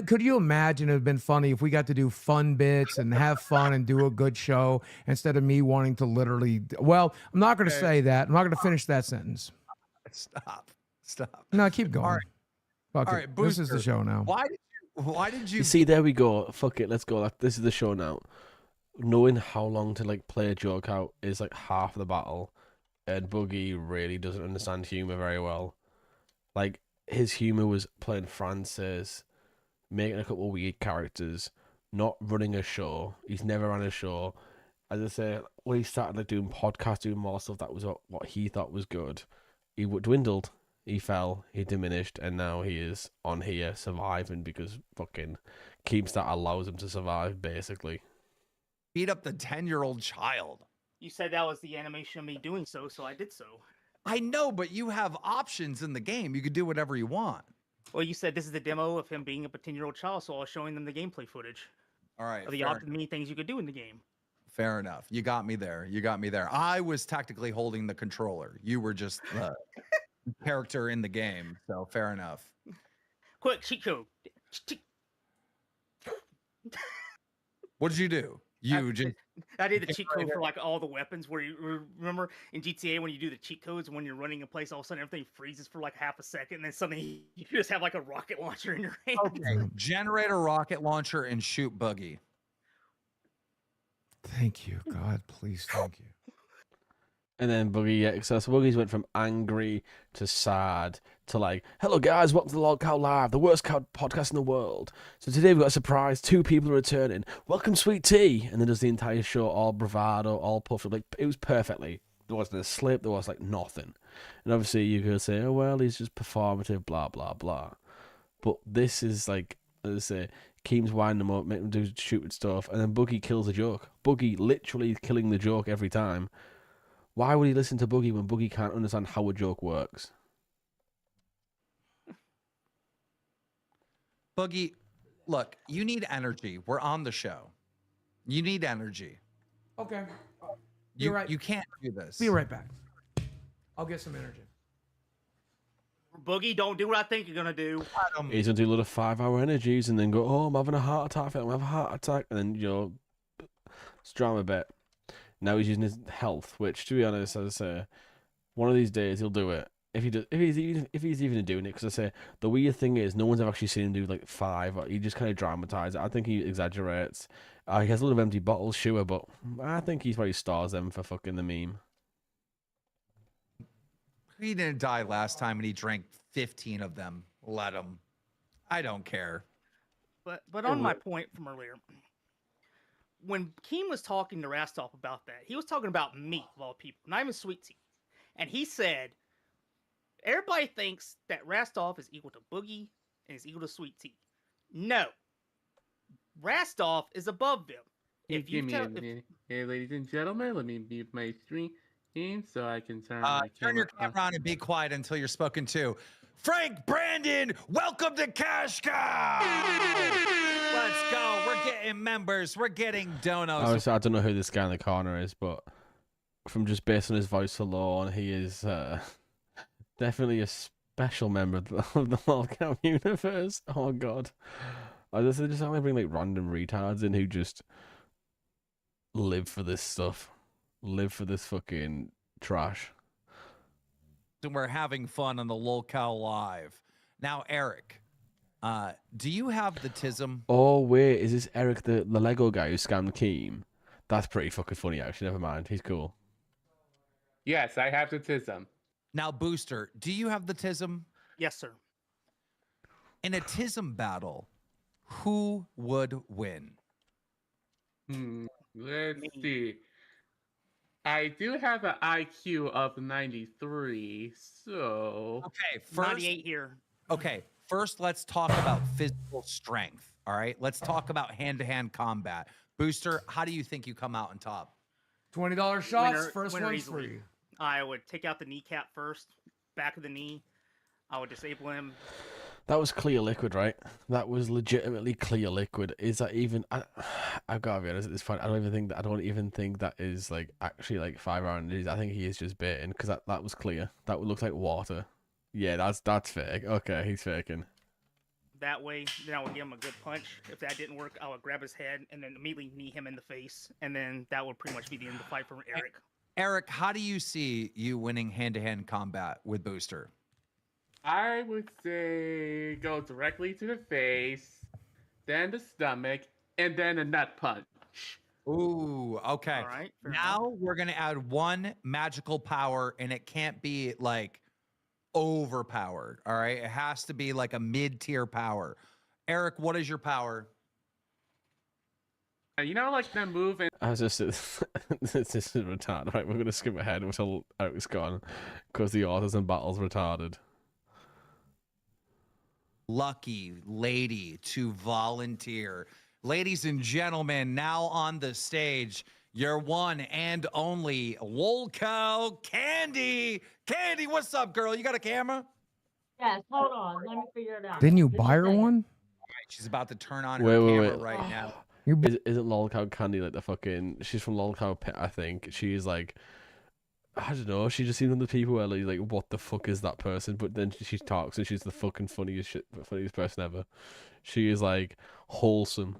Could you imagine it would have been funny if we got to do fun bits and have fun and do a good show instead of me wanting to literally. Well, I'm not going to say that. I'm not going to finish that sentence. Stop. No, keep going. All right. Fuck All it. right, This is the Booster, show now. Why did you You see, there we go. Fuck it, let's go. This is the show now. Knowing how long to like play a joke out is like half the battle, and Boogie really doesn't understand humor very well. Like his humor was playing Francis, making a couple of weird characters, not running a show. He's never ran a show. As I say, when he started like doing podcasts, doing more stuff, that was what he thought was good. He dwindled. He fell, he diminished, and now he is on here surviving because fucking Keemstar allows him to survive, basically. beat up the 10-year-old child? You said that was the animation of me doing so I did so. I know, but you have options in the game. You could do whatever you want. Well, you said this is the demo of him being a 10-year-old child, so I was showing them the gameplay footage. All right. Of the many things you could do in the game. Fair enough. You got me there. I was tactically holding the controller. You were just the character in the game. So fair enough. Quick, cheat code. What did you do? I did the cheat code for like all the weapons where you remember in GTA when you do the cheat codes and when you're running in place, all of a sudden everything freezes for like half a second and then suddenly you just have like a rocket launcher in your hand. Okay. Generate a rocket launcher and shoot Buggy. Thank you. God, please, thank you. And then Boogie, yeah, so Boogie's went from angry to sad to like, hello guys, welcome to the Lolcow Live, the worst cow podcast in the world. So today we've got a surprise, 2 people are returning. Welcome, Sweet Tea. And then does the entire show all bravado, all puffed up. Like, it was perfectly. There wasn't a slip, there was like nothing. And obviously you could say, oh well, he's just performative, blah, blah, blah. But this is like, as I say, Keem's winding them up, making them do stupid stuff, and then Boogie kills the joke. Boogie literally killing the joke every time. Why would he listen to Boogie when Boogie can't understand how a joke works? Boogie, look, you need energy. We're on the show. You need energy. Okay. You're right. You can't do this. Be right back. I'll get some energy. Boogie, don't do what I think you're gonna do. He's gonna do a lot of 5-hour energies and then go, oh, I'm having a heart attack, I'm having a heart attack, and then it's drama bit. Now he's using his health, which, to be honest, as I say, one of these days he'll do it. If he's even doing it, because I say the weird thing is no one's ever actually seen him do like 5. He just kind of dramatizes it. I think he exaggerates. He has a lot of empty bottles, sure, but I think he probably stars them for fucking the meme. He didn't die last time and he drank 15 of them. Let him. I don't care. But on my point from earlier, when Keem was talking to Rastov about that, he was talking about me, of all people, not even Sweet Tea. And he said, everybody thinks that Rastov is equal to Boogie and is equal to Sweet Tea. No. Rastov is above them. If you Hey, ladies and gentlemen, let me mute my stream so I can turn my turn your camera on and be quiet until you're spoken to. Frank Brandon, welcome to Cash Cow. Let's go. We're getting members. We're getting donos. I don't know who this guy in the corner is, but from just based on his voice alone, he is definitely a special member of the Lolcow universe. Oh god, I just only bring like random retards in who just live for this stuff, live for this fucking trash. And we're having fun on the Lolcow Live. Now, Eric, do you have the tism? Oh wait, is this Eric the Lego guy who scammed Keem? That's pretty fucking funny actually. Never mind, he's cool. Yes, I have the tism. Now, Booster, do you have the tism? Yes, sir. In a tism battle, who would win? Let's see. I do have an IQ of 93, so... Okay, first... 98 here. Okay, first let's talk about physical strength, all right? Let's talk about hand-to-hand combat. Booster, how do you think you come out on top? $20 shots, Winner first one's easily. free. I would take out the kneecap first, back of the knee. I would disable him. That was clear liquid, right? That was legitimately clear liquid. Is that even? I've got to be honest at this point. I don't even think that is like actually like 5 hours. I think he is just baiting because that was clear. That would look like water. Yeah, that's fake. Okay, he's faking. that way, then I would give him a good punch. If that didn't work, I would grab his head and then immediately knee him in the face, and then that would pretty much be the end of the fight for Eric. Eric, how do you see you winning hand-to-hand combat with Booster? I would say go directly to the face, then the stomach, and then a nut punch. Ooh, okay. All right. Now we're gonna add one magical power, and it can't be like overpowered. All right, it has to be like a mid-tier power. Eric, what is your power? You know, like the move in. I was just this is retarded. Right, we're gonna skip ahead until Eric's gone because the autism battle's retarded. Lucky lady to volunteer. Ladies and gentlemen, now on the stage, your one and only Lolcow Candy. Candy, what's up, girl? You got a camera? Yes, hold on. Let me figure it out. Didn't you buy her one? She's about to turn on Wait, her wait, camera wait. right now. Isn't Lolcow Candy like the fucking? She's from Lolcow Pit, I think. She's like, I don't know. She just seems one of the people where like, what the fuck is that person? But then she talks and she's the fucking funniest person ever. She is like wholesome,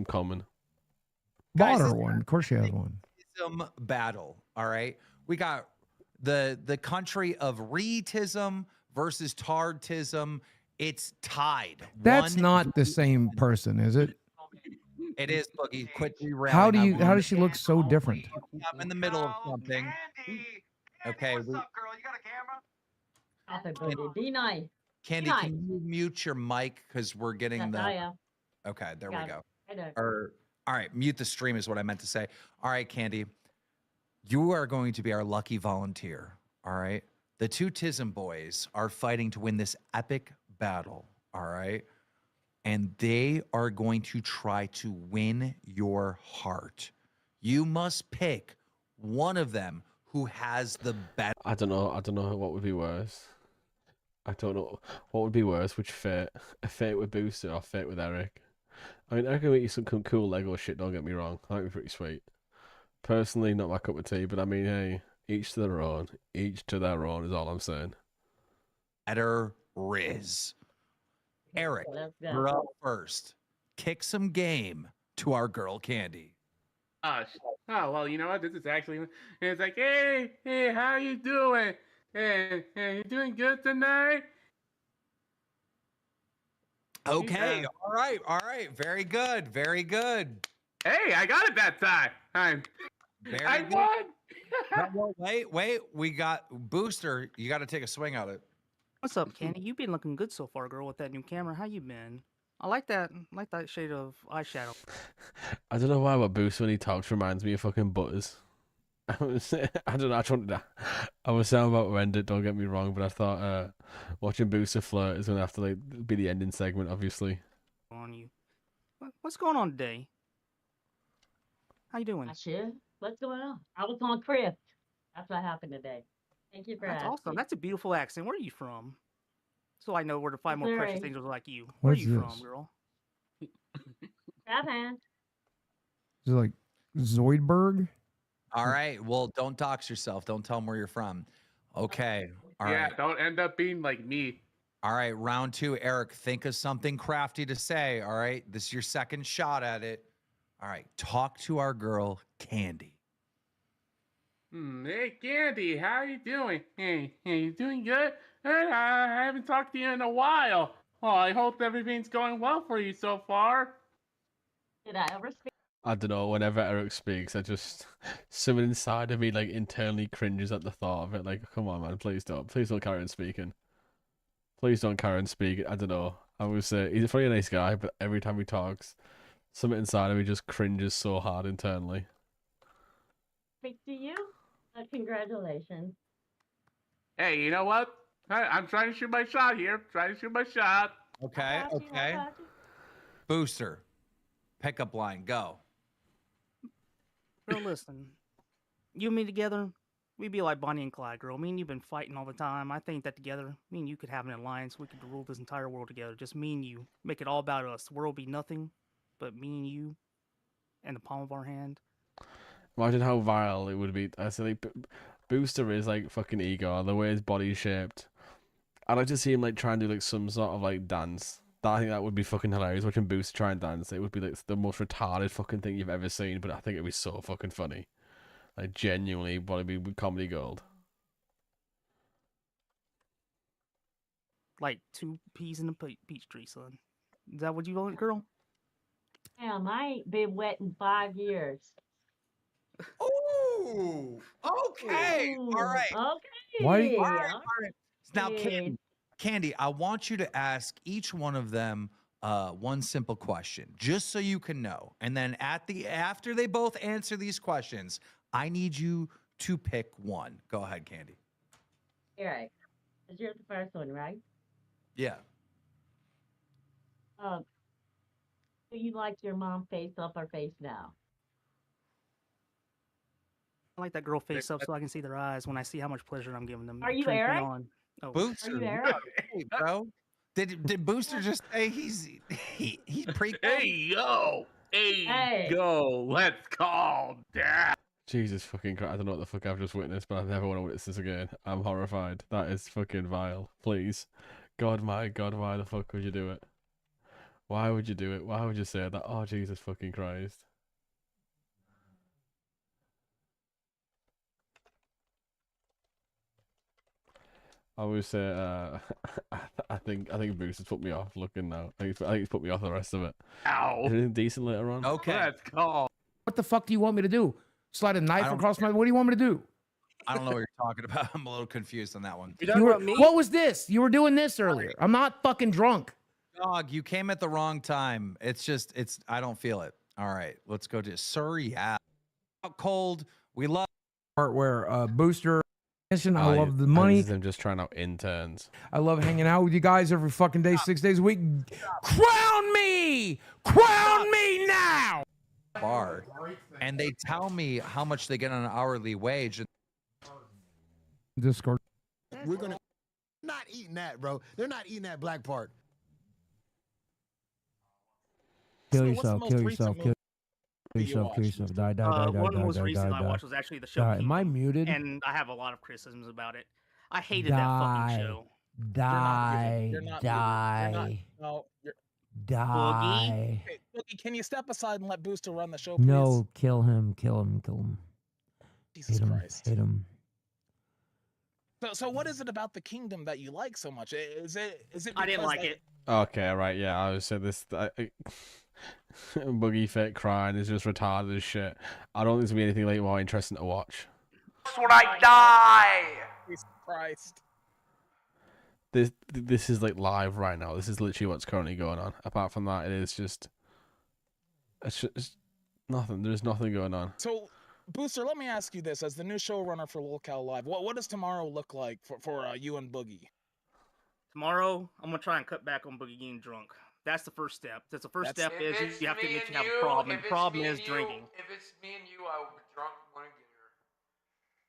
common. Bought her one. Of course she has one. Battle. All right. We got the country of Reetism versus Tardtism. It's tied. That's not the same person, is it? It is, Boogie. Quit derailing. How does she look so different? I'm in the middle of something. Okay. Stop it, baby. Be nice. Candy, Nice. can you mute your mic because we're getting Yes, the. I am. Okay, there we Got it. go. I know. All right, mute the stream is what I meant to say. All right, Candy, you are going to be our lucky volunteer. All right, the two Tism boys are fighting to win this epic battle. All right, and they are going to try to win your heart. You must pick one of them who has the better. I don't know what would be worse. I don't know what would be worse. Which fate? A fate with Booster or fate with Eric? I mean, I can make you some cool Lego shit. Don't get me wrong. That'd be pretty sweet. Personally, not my cup of tea. But I mean, hey, each to their own. Each to their own is all I'm saying. Better Riz. Eric, you're up first. Kick some game to our girl Candy. Oh, well, you know what? This is actually. It's like, hey, how you doing? Hey, you doing good tonight? Okay, all right. Very good. Hey, I got it that time. I won. Well, wait. We got Booster. You got to take a swing at it. What's up, Candy? You've been looking good so far, girl, with that new camera. How you been? I like that shade of eyeshadow. I don't know why, but Booster when he talks reminds me of fucking Butters. I don't know. I was saying about Render. Don't get me wrong, but I thought watching Booster flirt is gonna have to like be the ending segment, obviously. On you. What's going on today? How you doing? What's going on? I was on Crypt. That's what happened today. Thank you for That's asking. awesome. That's a beautiful accent. Where are you from? So I know where to find more Missouri. precious angels like you. Where What's are you this? from, girl? Crab hand. Is it like Zoidberg? All right. Well, don't dox yourself. Don't tell them where you're from. Okay. All right. Don't end up being like me. All right. Round 2. Eric, think of something crafty to say. All right. This is your second shot at it. All right. Talk to our girl, Candy. Hey, Candy, how you doing? Hey, you doing good? Hey, I haven't talked to you in a while. Well, I hope everything's going well for you so far. Did I ever speak? I don't know. Whenever Eric speaks, I just something inside of me like internally cringes at the thought of it. Like, come on, man, please don't carry on speaking. Please don't carry on speaking. I don't know. I would say he's a pretty nice guy, but every time he talks, something inside of me just cringes so hard internally. Speak to you? Congratulations. Hey, you know what? I'm trying to shoot my shot here. Okay. Booster. Pickup line. Go. Girl, listen. You and me together, we'd be like Bonnie and Clyde, girl. Me and you've been fighting all the time. I think that together, me and you could have an alliance. We could rule this entire world together. Just me and you. Make it all about us. The world be nothing but me and you and the palm of our hand. Imagine how vile it would be. I say like, Booster is like fucking Igor. The way his body's shaped, I'd like to see him like try and do like some sort of like dance. I think that would be fucking hilarious. Watching Booster try and dance, it would be like the most retarded fucking thing you've ever seen. But I think it'd be so fucking funny. Like genuinely, probably be comedy gold. Like 2 peas in a peach tree, son. Is that what you want, girl? Damn, I ain't been wet in 5 years. Ooh. Okay. All right. Okay. Why? All right. All right. Now, Okay. Candy, I want you to ask each one of them one simple question, just so you can know. And then after they both answer these questions, I need you to pick one. Go ahead, Candy. All right. Because you're the first one, right? Yeah. Do you like your mom face up or face down? I like that girl face up so I can see their eyes when I see how much pleasure I'm giving them. Are It you turns me Eric? on. Oh. Booster, Are you there? what? Hey, bro. Did Booster just say he's pre? Hey yo, let's calm down. Jesus fucking Christ! I don't know what the fuck I've just witnessed, but I never want to witness this again. I'm horrified. That is fucking vile. Please, God, my God, why the fuck would you do it? Why would you do it? Why would you say that? Oh, Jesus fucking Christ! I always say, I think Booster's put me off looking now. I think he's put me off the rest of it. Ow! Is anything decent later on? Okay. Let's call. What the fuck do you want me to do? Slide a knife across my? What do you want me to do? I don't know what you're talking about. I'm a little confused on that one. What was this? You were doing this earlier. I'm not fucking drunk. Dog, you came at the wrong time. I don't feel it. All right, let's go to Sir. Yeah. Out cold. We love Part where Booster. I Oh, love the money. This is them just trying out interns. I love hanging out with you guys every fucking day, 6 days a week. Crown me! Crown me now! bar, and they tell me how much they get on an hourly wage. Discord. We're gonna not eating that, bro. They're not eating that black part. Kill yourself. Kill yourself. Kill yourself. Kill yourself. Die. Die. Die. Die. One of the Die. most Die. recent Die. I watched was actually the show. Die. Am Kingdom, I muted? And I have a lot of criticisms about it. I hated that fucking show. Die. You're not Die. no, you're Die. Okay, Boogie, can you step aside and let Booster run the show, please? No, kill him. Kill him. Kill him. Jesus Hit him. Christ. Hit him. So what is it about the kingdom that you like so much? Is it? I didn't because, like it. Okay, right, yeah, I was saying this. Boogie Fit crying is just retarded as shit. I don't think there's gonna be anything like more interesting to watch. That's when I die. Jesus Christ. This is like live right now. This is literally what's currently going on. Apart from that, it's just nothing. There's nothing going on. So, Booster, let me ask you this: as the new showrunner for Lolcow Live, what does tomorrow look like for you and Boogie? Tomorrow, I'm gonna try and cut back on Boogie getting drunk. That's the first step. That's the first step is you have to admit you have a problem. And the problem is drinking. If it's me and you, I will be drunk when I get here.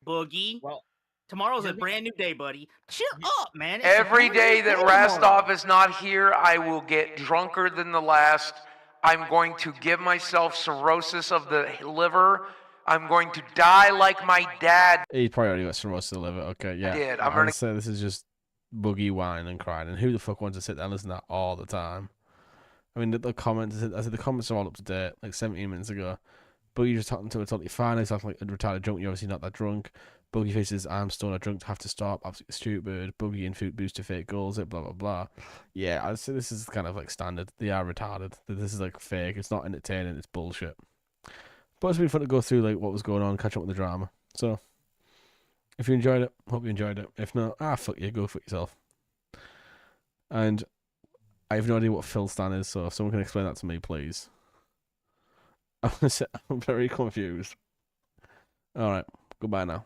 Boogie. Well, tomorrow's a brand new day, buddy. Cheer up, man. It's Every a day that brand new Rastov is not here, I will get drunker than the last. I'm going to give myself cirrhosis of the liver. I'm going to die like my dad. He probably already got cirrhosis of the liver. Okay, yeah. did. I'm gonna say this is just Boogie whining and crying. And who the fuck wants to sit there and listen to that all the time? I mean, the comments. I said the comments are all up to date. Like 17 minutes ago, Boogie just talking to a totally fine. He's talking like a retarded drunk. You're obviously not that drunk. Boogie faces, I'm stoner drunk, have to stop, absolutely stupid. Boogie and Food Booster fake goals it, blah blah blah. Yeah, I'd say this is kind of like standard. They are retarded. This is like fake. It's not entertaining. It's bullshit. But it's been fun to go through like what was going on, catch up with the drama. So if you enjoyed it, hope you enjoyed it. If not, fuck you, go fuck yourself. And I have no idea what Phil Stan is, so if someone can explain that to me, please. I'm very confused. Alright, goodbye now.